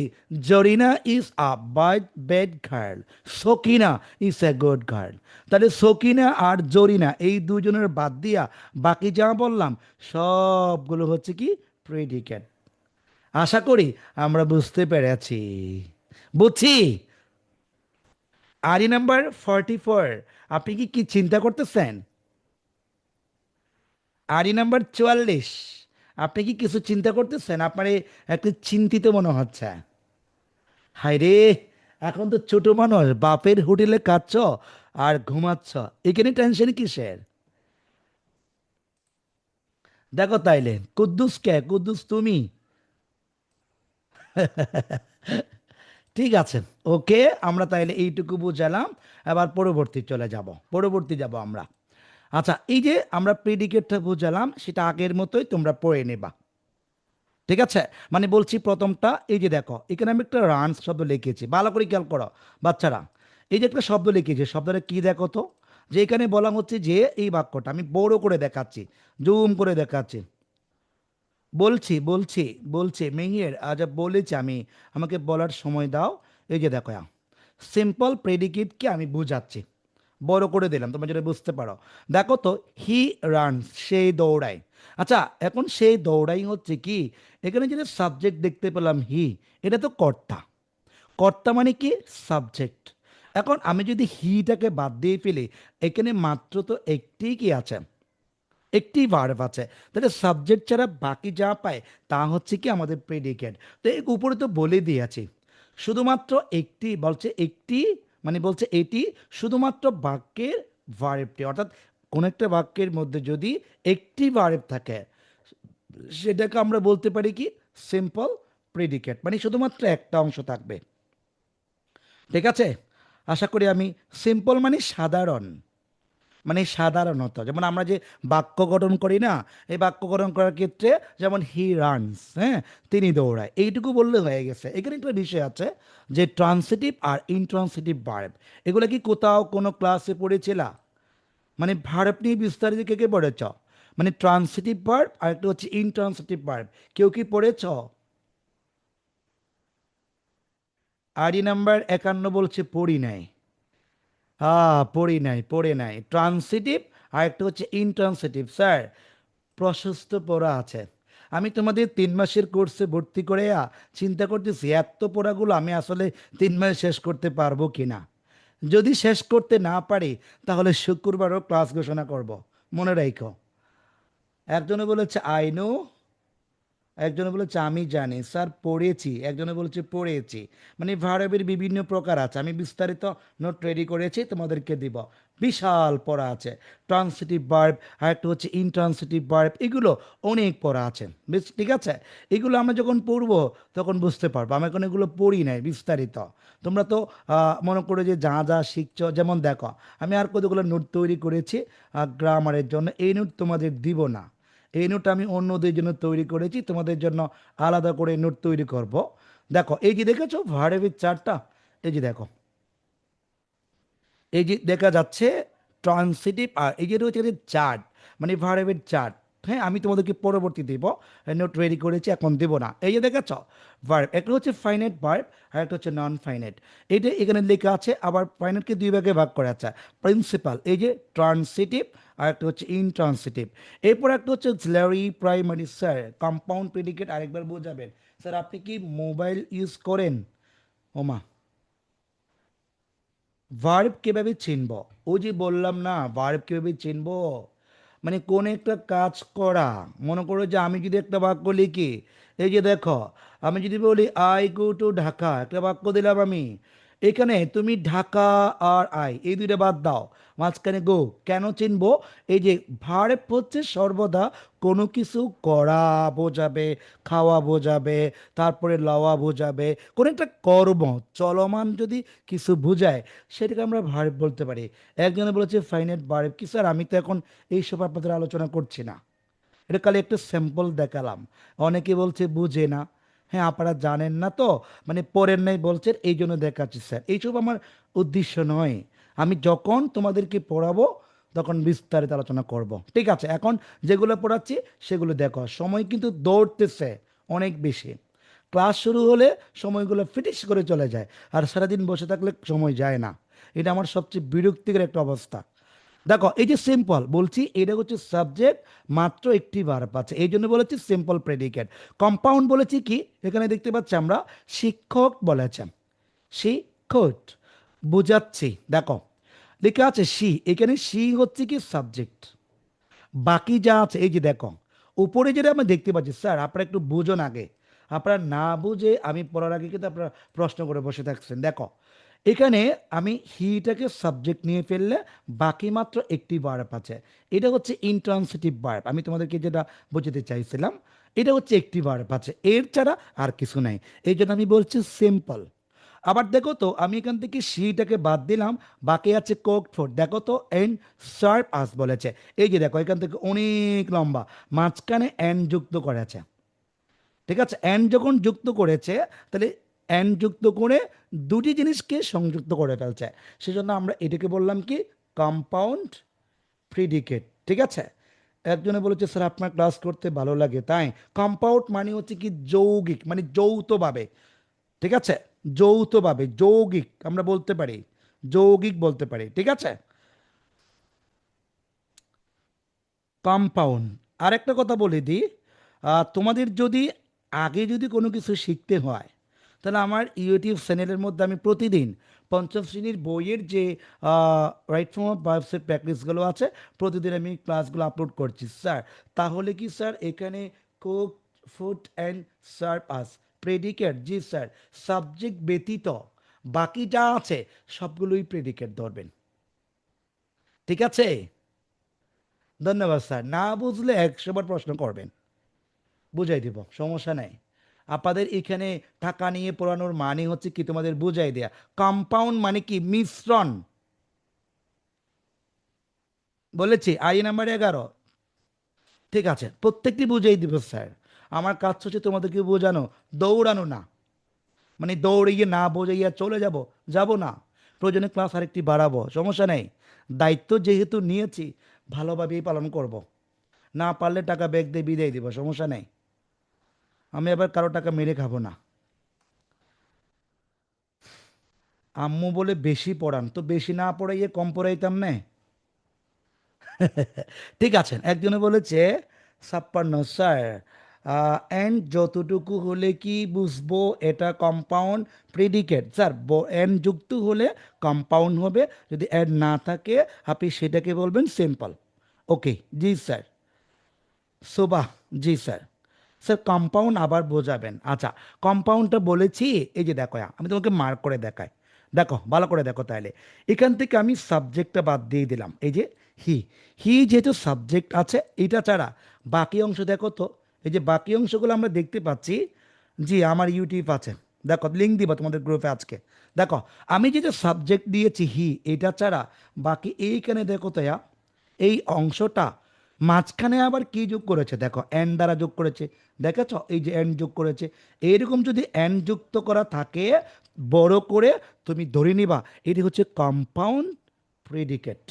Zarina is a bad bad girl, Sakina is a good girl. তাহলে সকিনা আর জরিনা এই দুজনের বাদ দিয়া বাকি যা বললাম সবগুলো হচ্ছে কি প্রেডিকেট। আশা করি আমরা বুঝতে পেরেছি। বুঝছি। আরি নাম্বার 44, আপনি কি কি চিন্তা করতেছেন? আরি নাম্বার 44, আপনি কি কিছু চিন্তা করতেছেন? আপনার একটু চিন্তিত মনে হচ্ছে। হায় রে, এখন তো ছোট মানুষ, বাপের হোটেলে কাচ্ছ আর ঘুমাচ্ছ, এখানে টেনশন কিসের? দেখো তাইলে কুদ্দুস কে, কুদ্দুস তুমি। ঠিক আছে, ওকে, আমরা তাইলে এইটুকু বুঝালাম। এবার পরবর্তী চলে যাব, পরবর্তী যাব আমরা। আচ্ছা, এই যে আমরা প্রেডিকেটটা বুঝালাম সেটা আগের মতোই তোমরা পড়ে নেবা, ঠিক আছে, মানে বলছি প্রথমটা, এই যে দেখো এখানে আমি একটা রানস শব্দ লিখেছি, ভালো করে খেয়াল করো বাচ্চারা। এই যে একটা শব্দ লিখেছি, শব্দটা কি দেখো তো, যে এখানে বলা হচ্ছে যে এই বাক্যটা আমি বড় করে দেখাচ্ছি, জুম করে দেখাচ্ছি, বলছি বলছি বলছি মেহের আজ বলেছি আমি, আমাকে বলার সময় দাও। এই যে দেখো, সিম্পল প্রেডিকেটকে আমি বুঝাচ্ছি, বড় করে দিলাম তোমরা যেটা বুঝতে পারো। দেখো তো, হি রানস, সেই দৌড়ায়। আচ্ছা, এখন সেই দৌড়াই হচ্ছে কি, এখানে যেটা সাবজেক্ট দেখতে পেলাম হি, এটা তো কর্তা। কর্তা মানে কি, সাবজেক্ট। এখন আমি যদি হিটাকে বাদ দিয়ে ফেলি, এখানে মাত্র তো একটি কি আছে, একটি ভার্ব আছে। তাহলে সাবজেক্ট ছাড়া বাকি যা পায় তা হচ্ছে কি আমাদের প্রেডিকেট। তো এর উপরে তো বলে দিয়েছি, শুধুমাত্র একটি বলছে, একটি মানে বলছে এটি শুধুমাত্র বাক্যের ভার্বটি, অর্থাৎ কোন একটা বাক্যের মধ্যে যদি একটি ভার্ব থাকে, সেটাকে আমরা বলতে পারি কি, সিম্পল প্রেডিকেট, মানে শুধুমাত্র একটা অংশ থাকবে। ঠিক আছে, আশা করি আমি, সিম্পল মানে সাধারণ, মানে সাধারণত যেমন আমরা যে বাক্য গঠন করি না, এই বাক্য গঠন করার ক্ষেত্রে যেমন হি রানস, হ্যাঁ, তিনি দৌড়ায়, এইটুকু বললে হয়ে গেছে। এখানে একটা বিষয় আছে যে ট্রান্সিটিভ আর ইনট্রান্সিটিভ ভার্ব, এগুলো কি কোথাও কোনো ক্লাসে পড়েছিলা? মানে ভার্ব নিয়ে বিস্তারিত কে কে পড়েছ? মানে ট্রান্সিটিভ ভার্ব আর একটা হচ্ছে ইনট্রান্সিটিভ ভার্ব, কেউ কি পড়েছ? আরই নাম্বার 51 বলছে পড়ি নাই। পড়ি নাই, পড়ে নাই। ট্রান্সিটিভ আর একটা হচ্ছে ইনট্রান্সিটিভ স্যার, প্রশস্ত পড়া আছে। আমি তোমাদের 3 মাসের কোর্সে ভর্তি করে চিন্তা করতেছি এত পড়াগুলো আমি আসলে 3 মাস শেষ করতে পারবো কিনা। যদি শেষ করতে না পারি, তাহলে শুক্রবারও ক্লাস ঘোষণা করব, মনে রাখো। একজনে বলেছে আই নো, একজনে বলেছে আমি জানি স্যার পড়েছি, একজনে বলেছে পড়েছি। মানে ভার্বের বিভিন্ন প্রকার আছে, আমি বিস্তারিত নোট রেডি করেছি, তোমাদেরকে দিব। বিশাল পড়া আছে, ট্রান্সিটিভ ভার্ব আর একটা হচ্ছে ইনট্রান্সিটিভ ভার্ব, এগুলো অনেক পড়া আছে। বেশ, ঠিক আছে, এগুলো আমরা যখন পড়বো তখন বুঝতে পারবো। আমি এখন এগুলো পড়ি নাই বিস্তারিত। তোমরা তো মনে করো যে যা যা শিখছো, যেমন দেখো আমি আর কতগুলো নোট তৈরি করেছি গ্রামারের জন্য, এই নোট তোমাদের দিব না। এই নোট আমি অন্যদের জন্য তৈরি করেছি, তোমাদের জন্য আলাদা করে নোট তৈরি করব। দেখো এই যে দেখেছো ভার্বের চারটা, এই যে দেখো, এই যে দেখা যাচ্ছে ট্রান্সিটিভ, আর এই যে রয়েছে চার্ট, মানে ভার্বের চার্ট। হ্যাঁ, আমি তোমাদেরকে পরবর্তী দিব, নোট রেডি করেছি, এখন দেবো না। এই যে দেখাচ্ছ ভার্ব, একটা হচ্ছে ফাইনাইট ভার্ব আর একটা হচ্ছে নন ফাইনাইট। এইটা এখানে লেখা আছে, আবার ফাইনাইটকে দুই ভাগে ভাগ করা আছে, প্রিন্সিপাল, এই যে ট্রান্সিটিভ আর একটা হচ্ছে ইনট্রান্সিটিভ। এরপর একটা হচ্ছে auxiliary primary. Sir compound predicate আরেকবার বোঝাবেন? স্যার আপনি কি মোবাইল ইউজ করেন? ওমা, ভার্ব কিভাবে চিনব? ওই যে বললাম না, ভার্ব কিভাবে চিনব, মানে কোন একটা কাজ করা। মনে করো যে আমি যদি একটা বাক্য লিখি, এই যে দেখো, আমি যদি বলি আই গো টু ঢাকা, একটা বাক্য দিলাম আমি, এখানে তুমি ঢাকা আর আই এই দুইটা বাদ দাও, মাঝখানে গো, কেন চিনবো? এই যে ভার্ব হচ্ছে সর্বদা কোনো কিছু করা বোঝাবে, খাওয়া বোঝাবে, তারপরে লওয়া বোঝাবে, কোন একটা কর্ম চলমান যদি কিছু বোঝায়, সেটাকে আমরা ভার্ব বলতে পারি। একজনে বলেছে ফাইনাইট ভার্ব কি? স্যার আমি তো এখন এইসব আপনাদের আলোচনা করছি না, এটা খালি একটা স্যাম্পল দেখালাম। অনেকে বলছে বুঝে না। হ্যাঁ, আপনারা জানেন না তো, মানে পড়েন নাই বলছেন, এই জন্য দেখাচ্ছি স্যার, এইসব আমার উদ্দেশ্য নয়। আমি যখন তোমাদেরকে পড়াবো তখন বিস্তারিত আলোচনা করব, ঠিক আছে? এখন যেগুলো পড়াচ্ছি সেগুলো দেখো, সময় কিন্তু দৌড়তেছে অনেক বেশি। ক্লাস শুরু হলে সময়গুলো ফিটিস করে চলে যায়, আর সারাদিন বসে থাকলে সময় যায় না। এটা আমার সবচেয়ে বিরক্তিকর একটা অবস্থা। দেখো এই যে সিম্পল বলছি, এটা হচ্ছে সাবজেক্ট, মাত্র একটি ভার্ব আছে, এই জন্য বলেছি সিম্পল প্রেডিকেট। কম্পাউন্ড বলেছি কি, এখানে দেখতে পাচ্ছি আমরা শিক্ষক বলেছেন, শিক্ষক, বুঝাচ্ছি। দেখো লেখা আছে সি, এখানে সি হচ্ছে কি সাবজেক্ট, বাকি যা আছে এই যে দেখো উপরে যেটা আমরা দেখতে পাচ্ছি। স্যার আপনারা একটু বুঝুন আগে, আপনারা না বুঝে আমি পড়ার আগে কিন্তু আপনারা প্রশ্ন করে বসে থাকছেন। দেখো এখানে আমি হিটাকে সাবজেক্ট নিয়ে ফেললে বাকি মাত্র একটি ভার্ব আছে, এটা হচ্ছে ইন্ট্রান্সিটিভ ভার্ব। আমি তোমাদেরকে যেটা বোঝাতে চাইছিলাম, এটা হচ্ছে একটি ভার্ব আছে, এর ছাড়া আর কিছু নাই, এই জন্য আমি বলছি সিম্পল। আবার দেখো তো, আমি এখান থেকে সিটাকে বাদ দিলাম, বাকি আছে কোক ফোর। দেখো তো এন্ড শার্প আস বলেছে, এই যে দেখো এখান থেকে অনেক লম্বা, মাঝখানে এন্ড যুক্ত করেছে। ঠিক আছে, অ্যান্ড যখন যুক্ত করেছে, তাহলে অ্যান্ড যুক্ত করে দুটি জিনিসকে সংযুক্ত করে ফেলছে, সেজন্য আমরা এটাকে বললাম কি, কম্পাউন্ড প্রিডিকেট। ঠিক আছে। একজনে বলেছে স্যার আপনার ক্লাস করতে ভালো লাগে তাই। কম্পাউন্ড মানে হচ্ছে কি যৌগিক, মানে যৌথভাবে। ঠিক আছে, যৌথভাবে, যৌগিক আমরা বলতে পারি, যৌগিক বলতে পারি। ঠিক আছে, কম্পাউন্ড। আর একটা কথা বলে দিই, তোমাদের যদি আগে যদি কোনো কিছু শিখতে হয়, তাহলে আমার ইউটিউব চ্যানেলের মধ্যে আমি প্রতিদিন পঞ্চম শ্রেণীর বইয়ের যে রাইট ফর্ম অফ ভার্বসের প্র্যাকটিসগুলো আছে, প্রতিদিন আমি ক্লাসগুলো আপলোড করছি স্যার। তাহলে কি স্যার এখানে cook, food and serve us, predicate, G sir, subject ব্যতীত বাকি যা আছে সবগুলোই প্রেডিকেট ধরবেন। ঠিক আছে, ধন্যবাদ স্যার। না বুঝলে 100 বার প্রশ্ন করবেন, বুঝাই দিব, সমস্যা নেই। আপনাদের এখানে টাকা নিয়ে পড়ানোর মানে হচ্ছে কি তোমাদের বুঝাই দেয়া। কম্পাউন্ড মানে কি মিশ্রণ, বলেছি I নাম্বার 11। ঠিক আছে, প্রত্যেকটি বুঝাই দিব স্যার। আমার কাজ হচ্ছে তোমাদেরকে বোঝানো, দৌড়ানো না। মানে দৌড়িয়ে না বোঝাইয়া চলে যাব, যাব না। প্রয়োজনে ক্লাস আরেকটি বাড়াবো, সমস্যা নেই। দায়িত্ব যেহেতু নিয়েছি, ভালোভাবেই পালন করব। না পারলে টাকা ব্যাগ দিয়ে বিদায় দিব, সমস্যা নেই। আমি আবার কারো টাকা মেরে খাবো না। আম্মু বলে বেশি পড়ান, তো বেশি না পড়াইয়ে কম পড়াইতাম না। ঠিক আছে, একজনে বলেছে 56 স্যার, এন্ড যতটুকু হলে কি বুঝবো এটা কম্পাউন্ড প্রেডিকেট স্যার? এন্ড যুক্ত হলে কম্পাউন্ড হবে, যদি এন্ড না থাকে আপনি সেটাকে বলবেন সিম্পল। ওকে, জি স্যার। সুবাহ, জি স্যার। স্যার কম্পাউন্ড আবার বোঝাবেন। আচ্ছা, কম্পাউন্ডটা বলেছি, এই যে দেখো আমি তোমাকে মার্ক করে দেখাই, দেখো ভালো করে দেখো তাহলে। এখান থেকে আমি সাবজেক্টটা বাদ দিয়ে দিলাম, এই যে হি। হি যেহেতু সাবজেক্ট আছে, এটা ছাড়া বাকি অংশ দেখো তো, এই যে বাকি অংশগুলো আমরা দেখতে পাচ্ছি। জি, আমার ইউটিউব আছে, দেখো লিঙ্ক দিব তোমাদের গ্রুপে আজকে। দেখো, আমি যেটা সাবজেক্ট দিয়েছি হি, এটা ছাড়া বাকি এইখানে দেখো তো এই অংশটা মাঝখানে আবার কি যোগ করেছে দেখো, এন দ্বারা যোগ করেছে। দেখেছ, এই যে এন যোগ করেছে। এইরকম যদি এন যুক্ত করা থাকে, বড় করে তুমি ধরে নিবা এটি হচ্ছে কম্পাউন্ড প্রেডিকেট।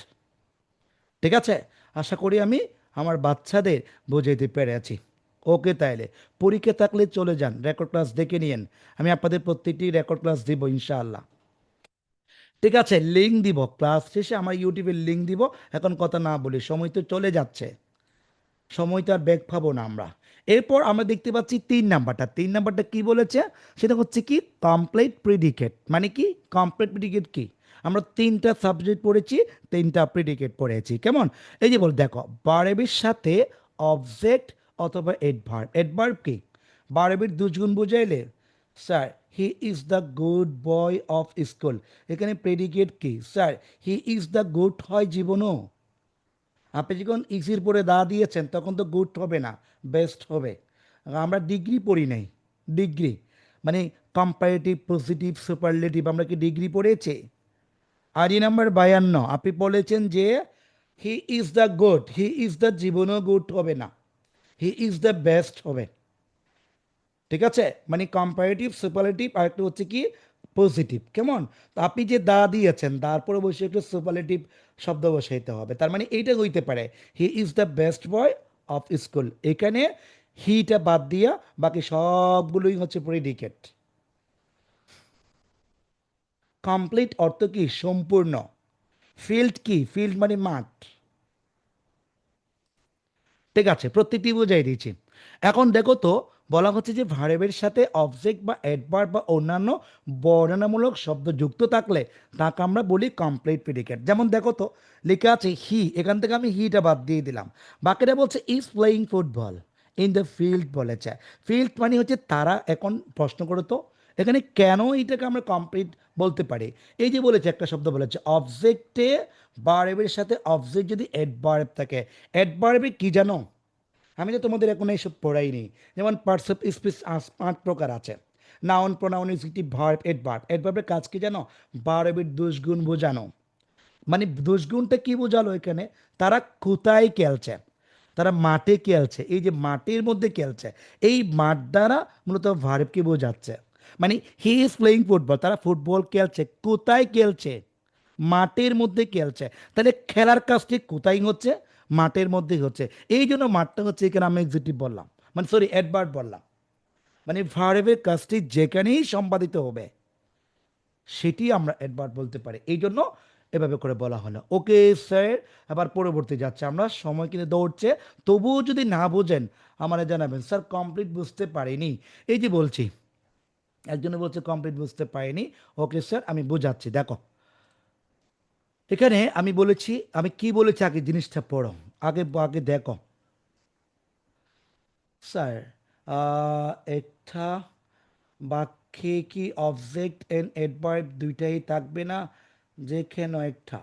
ঠিক আছে, আশা করি আমি আমার বাচ্চাদের বোঝাইতে পেরেছি। ওকে, তাইলে পরীক্ষা থাকলে চলে যান, রেকর্ড ক্লাস দেখে নিয়েন। আমি আপনাদের প্রত্যেকটি রেকর্ড ক্লাস দিব ইনশাআল্লাহ। ঠিক আছে, লিঙ্ক দিব ক্লাস শেষে, আমার ইউটিউবের লিঙ্ক দিব। এখন কথা না বলি, সময় তো চলে যাচ্ছে, সময়টা আর ব্যাক পাবো না আমরা। এরপর আমরা দেখতে পাচ্ছি 3 নাম্বারটা। 3 নাম্বারটা কি বলেছে, সেটা হচ্ছে কি কমপ্লিট প্রিডিকেট। মানে কি কমপ্লিট প্রিডিকেট কি, আমরা তিনটা সাবজেক্ট পড়েছি, তিনটা প্রিডিকেট পড়েছি, কেমন? এই যে বল দেখো, বারেবের সাথে অবজেক্ট অথবা এডভার্ব। এডভার্ব কি, বারেবের দুজগুণ বুঝাইলে sir he is the good boy of school. এখানে প্রেডিকেট কি sir, he is the good হয় জীবনও। আপনি যখন ইজির পরে দা দিয়েছেন তখন তো গুড হবে না, বেস্ট হবে। আমরা ডিগ্রি পড়ি নাই, ডিগ্রি মানে কম্পারেটিভ, পজিটিভ, সুপারলেটিভ, আমরা কি ডিগ্রি পড়েছি? I নাম্বার 52 আপনি বলেছেন যে হি is the good, he is the জীবনও গুড হবে না, হি ইজ দ্য বেস্ট হবে। ঠিক আছে, মানে কম্পারেটিভ, সুপারলেটিভ, আর একটা হচ্ছে কি পজিটিভ, কেমন? তো আপনি যে দা দিয়েছেন তারপরে বসে একটু সুপারলেটিভ শব্দ বসাইতে হবে, তার মানে এইটা হইতে পারে হি is the best boy of school. এখানে হিটা বাদ দিয়া বাকি সবগুলোই হচ্ছে প্রেডিকেট। কমপ্লিট অর্থ কি সম্পূর্ণ। ফিল্ড কি, ফিল্ড মানে মাঠ। ঠিক আছে, প্রত্যেকটি বুঝাই দিয়েছি। এখন দেখো তো, বলা হচ্ছে যে ভার্বের সাথে অবজেক্ট বা অ্যাডভার্ব বা অন্যান্য বর্ণনামূলক শব্দ যুক্ত থাকলে তাকে আমরা বলি কমপ্লিট প্রেডিকেট। যেমন দেখো তো, লেখা আছে হি, এখান থেকে আমি হিটা বাদ দিয়ে দিলাম। বাকিটা বলছে is playing football in the field বলেছে। ফিল্ড মানে হচ্ছে তারা। এখন প্রশ্ন করো তো, এখানে কেন এটাকে আমরা কমপ্লিট বলতে পারি? এই যে বলেছে, একটা শব্দ বলেছে অবজেক্টে, ভার্বের সাথে অবজেক্ট যদি অ্যাডভার্ব থাকে, অ্যাডভার্বে কি জানো? আমি তো তোমাদের এখন এইসব পড়াইনি। যেমন পার্টস অফ স্পিচ 5 প্রকার আছে। Noun, pronoun, infinitive, verb, adverb. অ্যাডভার্বের কাজ কি জানো? ভার্বের দোষগুণ বোঝানো। মানে দোষগুণটা কি বোঝালো এখানে, তারা কোথায় খেলছে। তারা মাঠে খেলছে, এই যে মাঠের মধ্যে খেলছে, এই মাঠ দ্বারা মূলত ভার্বকে বোঝাচ্ছে। মানে হি ইজ প্লেইং ফুটবল, তারা ফুটবল খেলছে, কোথায় খেলছে? মাঠের মধ্যে খেলছে। তাহলে খেলার কাজটি কোথায় হচ্ছে? মাঠের মধ্যেই হচ্ছে। এই জন্য মাঠটা হচ্ছে এখানে আমি এক্সিটিভ বললাম, মানে সরি অ্যাডভার্ব বললাম। মানে ভার্বের কাজটি যেখানেই সম্পাদিত হবে সেটি আমরা অ্যাডভার্ব বলতে পারি, এই জন্য এভাবে করে বলা হলো। ওকে স্যার, আবার পরবর্তী যাচ্ছে, আমরা সময় কিন্তু দৌড়ছে। তবুও যদি না বোঝেন আমারে জানাবেন, স্যার কমপ্লিট বুঝতে পারিনি। এই যে বলছি, একজনে বলছে কমপ্লিট বুঝতে পারিনি। ওকে স্যার, আমি বোঝাচ্ছি। দেখো এখানে আমি বলেছি, আমি কি বলেছি আগে জিনিসটা পড়ো, আগে আগে দেখো। স্যার একটা বাক্যে কি অবজেক্ট এন্ড অ্যাডভার্ব দুইটাই থাকবে না? যেখানে একটা।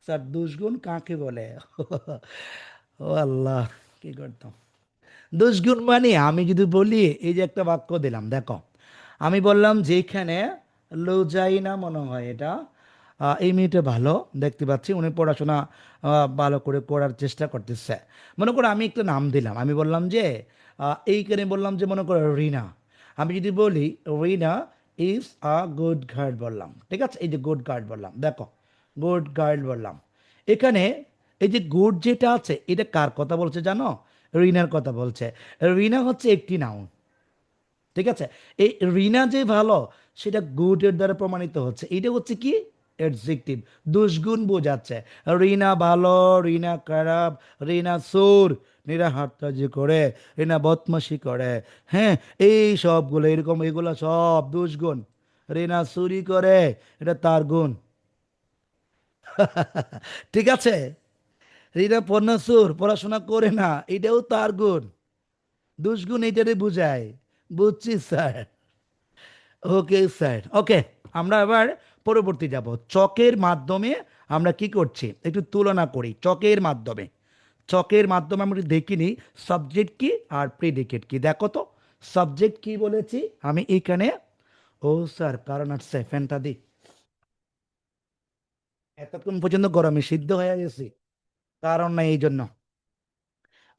স্যার দুষ্গুণ কাকে বলে? ও আল্লাহ, কি করতাম। দুষ্গুণ মানে আমি যদি বলি, এই যে একটা বাক্য দিলাম দেখো, আমি বললাম যেখানে লজাইনা মনে হয় এটা, এই মেয়েটা ভালো দেখতে পাচ্ছি, উনি পড়াশোনা ভালো করে করার চেষ্টা করতেছে। মনে করো আমি একটা নাম দিলাম, আমি বললাম যে এইখানে বললাম যে মনে করো রিনা। আমি যদি বলি রিনা ইজ আ গুড গার্ল বললাম, ঠিক আছে, এই যে গুড গার্ল বললাম, দেখো গুড গার্ল বললাম। এখানে এই যে গুড যেটা আছে এটা কার কথা বলছে জানো? রিনার কথা বলছে। রিনা হচ্ছে একটি নাউন, ঠিক আছে। এই রিনা যে ভালো সেটা গুড এর দ্বারা প্রমাণিত হচ্ছে, এটা হচ্ছে কি অ্যাডজেক্টিভ, দুষ্গুণ বোঝাচ্ছে। রিনা ভালো, রিনা খারাপ, রিনা চোর, রিনা হাততাজি করে, রিনা বদমাশি করে, হ্যাঁ, এই সবগুলো এরকম, এগুলো সব দুষ্গুণ। রিনা চুরি করে, এটা তার গুণ। ঠিক আছে। রিনা পন্নাসুর, পড়াশোনা করে না, এটাও তার গুণ। দুষ্গুণ এটারে বুঝায়। বুঝছি স্যার। ওকে স্যার, ওকে। আমরা এবার পরবর্তী যাব। চকের মাধ্যমে আমরা কি করছি একটু তুলনা করি। চকের মাধ্যমে, চকের মাধ্যমে আমরা একটু দেখিনি সাবজেক্ট কি আর প্রেডিকেট কি। দেখো তো সাবজেক্ট কি বলেছি আমি এইখানে। ও স্যার কারণ আসছে ফ্যানটা দি, এতক্ষণ পর্যন্ত গরমে সিদ্ধ হয়ে গেছি, কারণ নাই এই জন্য।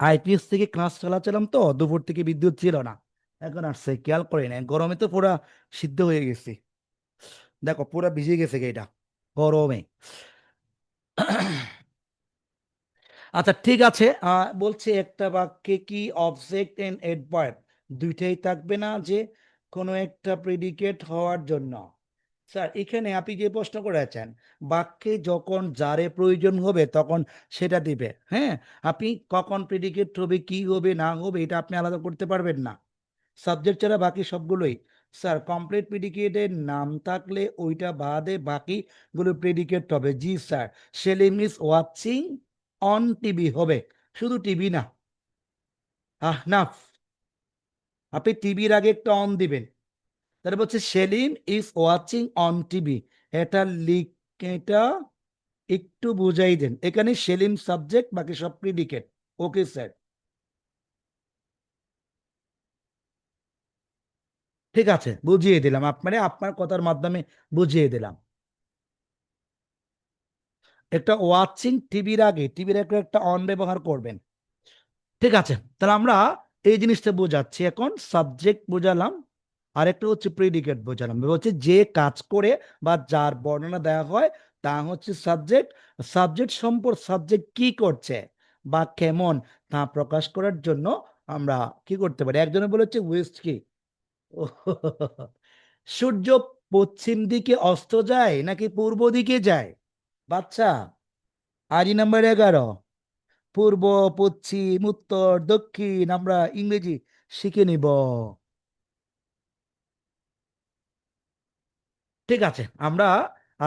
আইপিএস থেকে ক্লাস চালাচ্ছিলাম তো, দুপুর থেকে বিদ্যুৎ ছিল না, এখন আসছে খেয়াল করি না, গরমে তো পুরা সিদ্ধ হয়ে গেছি। দেখো পুরা ভিজে গেছে গা এটা গরমে। আচ্ছা ঠিক আছে, বলছে একটা বাক্যে কি অবজেক্ট এন্ড অ্যাডভার্ব দুইটাই থাকবে না যে কোনো একটা প্রেডিকেট হওয়ার জন্য? স্যার এখানে আপনি যে প্রশ্ন করেছেন, বাক্যে যখন যারে প্রয়োজন হবে তখন সেটা দিবে, হ্যাঁ। আপনি কখন প্রেডিকেট হবে, কি হবে না হবে, এটা আপনি আলাদা করতে পারবেন না। সাবজেক্ট ছাড়া বাকি সবগুলোই। স্যার কমপ্লিট প্রেডিকেটের নাম থাকলে ওইটা বাদে বাকিগুলো প্রেডিকেট হবে। জি sir. Selim is watching on TV হবে, শুধু টিভি না। না, আপনি টিভির আগে একটা অন দিবেন। তাহলে বলছে Selim is watching on TV, এটা লিখ, এটা একটু বুঝাই দেন। এখানে সেলিম সাবজেক্ট, বাকি সব প্রেডিকেট। ওকে স্যার, ঠিক আছে, বুঝিয়ে দিলাম, আপনারে আপনার কথার মাধ্যমে বুঝিয়ে দিলাম। একটা ওয়াচিং টিভির আগে, টিভির একটা একটা অন ব্যবহার করবেন। ঠিক আছে, তাহলে আমরা এই জিনিসটা বোঝাচ্ছি এখন, সাবজেক্ট বোঝালাম, আর একটা হচ্ছে প্রেডিকেট বোঝালাম। হচ্ছে যে কাজ করে বা যার বর্ণনা দেওয়া হয় তা হচ্ছে সাবজেক্ট। সাবজেক্ট সম্পর্ক, সাবজেক্ট কি করছে বা কেমন তা প্রকাশ করার জন্য আমরা কি করতে পারি। একজনে বলেছে ওয়েস্ট কি, সূর্য পশ্চিম দিকে অস্ত যায় নাকি পূর্ব দিকে যায়? বাচ্চা, আরই নাম্বার 11, পূর্ব, পশ্চিম, উত্তর, দক্ষিণ আমরা ইংরেজি শিখে নিব। ঠিক আছে, আমরা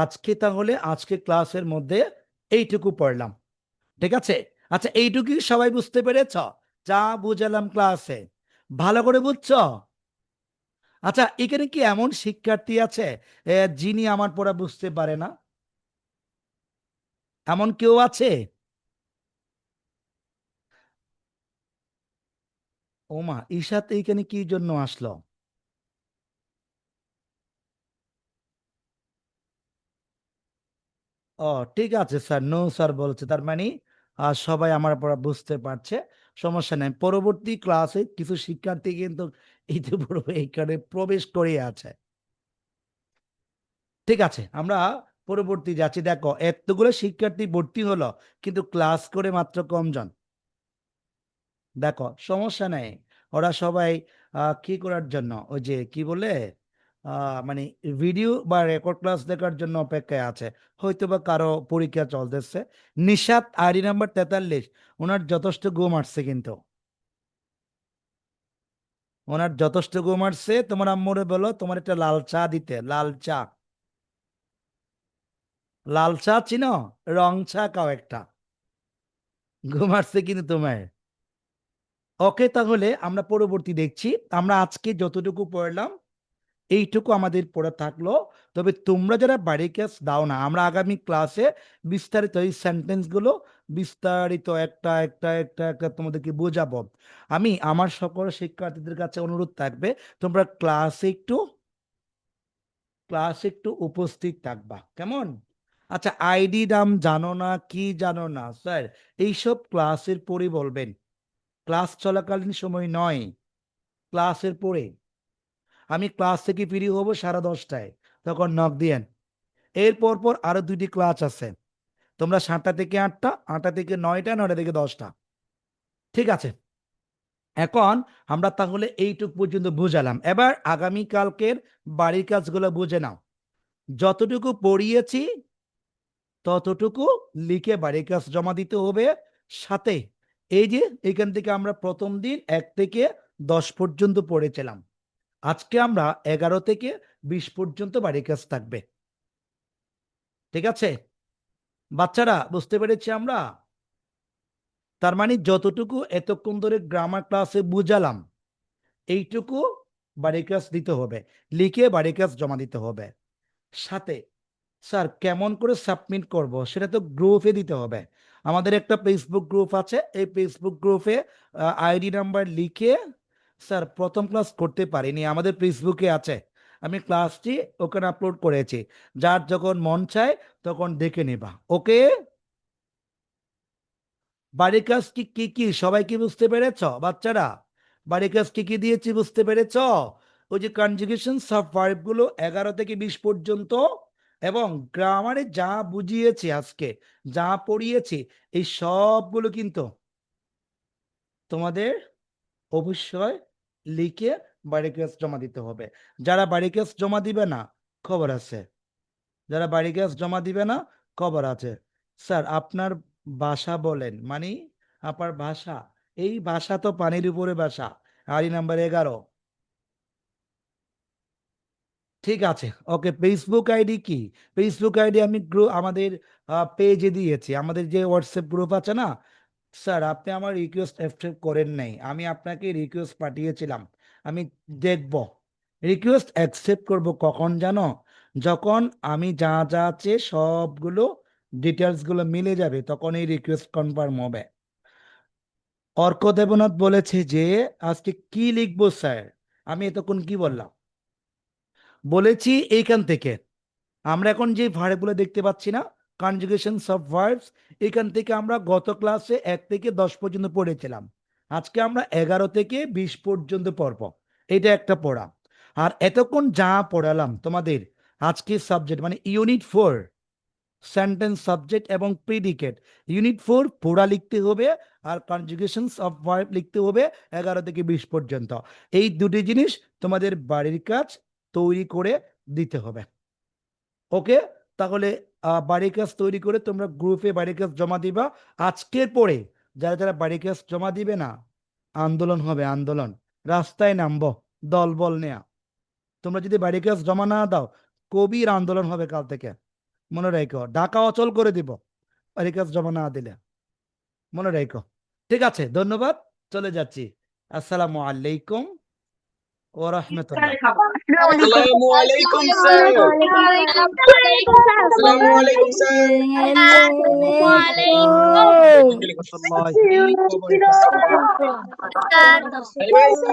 আজকে তাহলে আজকে ক্লাসের মধ্যে এইটুকু পড়লাম, ঠিক আছে। আচ্ছা এইটুকুই সবাই বুঝতে পেরেছ? যা বুঝালাম ক্লাসে ভালো করে বুঝছো? আচ্ছা এখানে কি এমন শিক্ষার্থী আছে যিনি আমার পড়া বুঝতে পারে না? এমন কেউ আছে? ওমা, ঈশাত এইখানে কি জন্য আসলো? ও ঠিক আছে স্যার, নো স্যার বলছে, তার মানে সবাই আমার পড়া বুঝতে পারছে, সমস্যা নাই। পরবর্তী ক্লাসে কিছু শিক্ষার্থী কিন্তু ইতিপূর্বে এইখানে প্রবেশ করে আছে। ঠিক আছে, আমরা পরবর্তী যাচ্ছি। দেখো এতগুলো শিক্ষার্থী ভর্তি হলো কিন্তু ক্লাস করে মাত্র কম জন। দেখো সমস্যা নেই, ওরা সবাই কি করার জন্য, ওই যে কি বলে মানে ভিডিও বা রেকর্ড ক্লাস দেখার জন্য অপেক্ষায় আছে। হয়তো বা কারো পরীক্ষা চলতেছে। নিশাত আইডি নাম্বার 43, ওনার যথেষ্ট ঘুম আসছে কিন্তু, ওনার যথেষ্ট ঘুম আসছে। তোমার আম্মুরে বলো তোমার একটা লাল চা দিতে, লাল চা। লাল চা চিনো? রং চা খাও একটা। ঘুম আসছে কিন্তু তোমার। ওকে, তাহলে আমরা পরবর্তী দেখছি। আমরা আজকে যতটুকু পড়লাম এইটুকু আমাদের পড়ে থাকলো। তবে তোমরা যারা বাড়ি ক্লাস দাও না, আমরা আগামী ক্লাসে বিস্তারিত এই সেন্টেন্স গুলো বিস্তারিত একটা একটা একটা একটা তোমাদেরকে বোঝাবো। আমি আমার সকল শিক্ষার্থীদের কাছে অনুরোধ থাকবে, তোমরা ক্লাসে একটু উপস্থিত থাকবা, কেমন? আচ্ছা, আইডি নাম জানো না, কি জানো না স্যার, এইসব ক্লাসের পরে বলবেন। ক্লাস চলাকালীন সময় নয়, ক্লাসের পরে। আমি ক্লাস থেকে ফ্রি হব 10:30, তখন নক দিয়েন। এর পর আরো 2টি ক্লাস আছে, তোমরা 7টা থেকে 8টা, 8টা থেকে 9টা, 9টা থেকে 10টা। ঠিক আছে, এখন আমরা তাহলে এইটুক পর্যন্ত বুঝালাম। এবার আগামী কালকের বাড়ির কাজগুলো বুঝে নাও। যতটুকু পড়িয়েছি ততটুকু লিখে বাড়ির কাজ জমা দিতে হবে। সাথে এই যে এখান থেকে আমরা প্রথম দিন 1 থেকে 10 পর্যন্ত পড়েছিলাম, আজকে আমরা 11 থেকে 20 পর্যন্ত বাড়ির কাজ থাকবে। ঠিক আছে বাচ্চারা, বুঝতে পেরেছি আমরা? তার মানে যতটুকু এতক্ষণ ধরে গ্রামার ক্লাসে বুঝালাম এইটুকু বাড়ির কাজ দিতে হবে, লিখে বাড়ির কাজ জমা দিতে হবে। সাথে স্যার কেমন করে সাবমিট করব সেটা তো গ্রুপে দিতে হবে। আমাদের একটা ফেসবুক গ্রুপ আছে, এই ফেসবুক গ্রুপে আইডি নাম্বার লিখে, স্যার প্রথম ক্লাস করতে পারিনি, আমাদের ফেসবুকে আছে, আমি ক্লাসটি ওখানে আপলোড করেছি, যার যখন মন চায় তখন দেখে নেবা। ওকে, বাড়ির কাজ কি কি কি সবাই কি বুঝতে পেরেছ বাচ্চারা? বাড়ির কাজ কি কি দিয়েছি বুঝতে পেরেছ? ওই যে কনজুগেশন সব ভার্ব গুলো 11 থেকে 20 পর্যন্ত, এবং গ্রামারে যা বুঝিয়েছি আজকে, যা পড়িয়েছি, এই সবগুলো কিন্তু তোমাদের অবশ্যই লিখে বাড়ির কাজ জমা দিতে হবে। যারা বাড়ির কাজ জমা দিবে না, খবর আছে। যারা বাড়ি গ্যাস জমা দিবে না, খবর আছে। স্যার আপনার ভাষা বলেন, মানে আপনার ভাষা, এই ভাষা তো পানির উপরে ভাষা। আড়ি নাম্বার 11। ঠিক আছে, ওকে। ফেসবুক আইডি কি? ফেসবুক আইডি আমি আমাদের পেজে দিয়েছি, আমাদের যে হোয়াটসঅ্যাপ গ্রুপ আছে না। স্যার আপনি আমার রিকোয়েস্ট অ্যাকসেপ্ট করেন নাই, আমি আপনাকে রিকোয়েস্ট পাঠিয়েছিলাম, আমি দেখব। রিকোয়েস্ট অ্যাকসেপ্ট করব কখন জানো? যখন আমি যা যা আছে সবগুলো ডিটেলস গুলো মিলে যাবে, তখন এই রিকোয়েস্ট কনফার্ম হবে। অর্ক দেবনাথ বলেছে যে আজকে কি লিখবো স্যার? আমি এতক্ষণ কি বললাম? বলেছি এইখান থেকে আমরা এখন যে ভার্বগুলো দেখতে পাচ্ছি না, কনজুগেশনস অফ ভার্বস, এখান থেকে আমরা গত ক্লাসে 1 থেকে 10 পর্যন্ত পড়েছিলাম, আজকে আমরা 11 থেকে 20 পর্যন্ত পড়ব। এটা একটা পড়া। আর এতক্ষণ যা পড়ালাম তোমাদের আজকের সাবজেক্ট মানে ইউনিট 4, সেন্টেন্স সাবজেক্ট এবং প্রিডিকেট, ইউনিট 4 পড়া লিখতে হবে, আর কনজুগেশনস অফ ভার্ব লিখতে হবে 11 থেকে 20 পর্যন্ত। এই দুটি জিনিস তোমাদের বাড়ির কাজ তৈরি করে দিতে হবে। ওকে, তাহলে বাড়ির কাজ তৈরি করে তোমরা গ্রুপে বাড়ির কাজ জমা দিবা। আজকের পরে যারা যারা বাড়ির কাজ জমা দিবে না, আন্দোলন হবে, আন্দোলন, রাস্তায় নামবো দলবল নেয়া। তোমরা যদি বাড়ির কাজ জমা না দাও, কবির আন্দোলন হবে কাল থেকে, মনে রেখো। ঢাকা অচল করে দিব বাড়ির কাজ জমা না দিলে, মনে রেখো। ঠিক আছে, ধন্যবাদ, চলে যাচ্ছি। আসসালামু আলাইকুম ও রহমতুল্লাহ। আসসালামু আলাইকুম স্যার। আসসালামু আলাইকুম স্যার। ওয়ালাইকুম আসসালাম। Bye bye sir.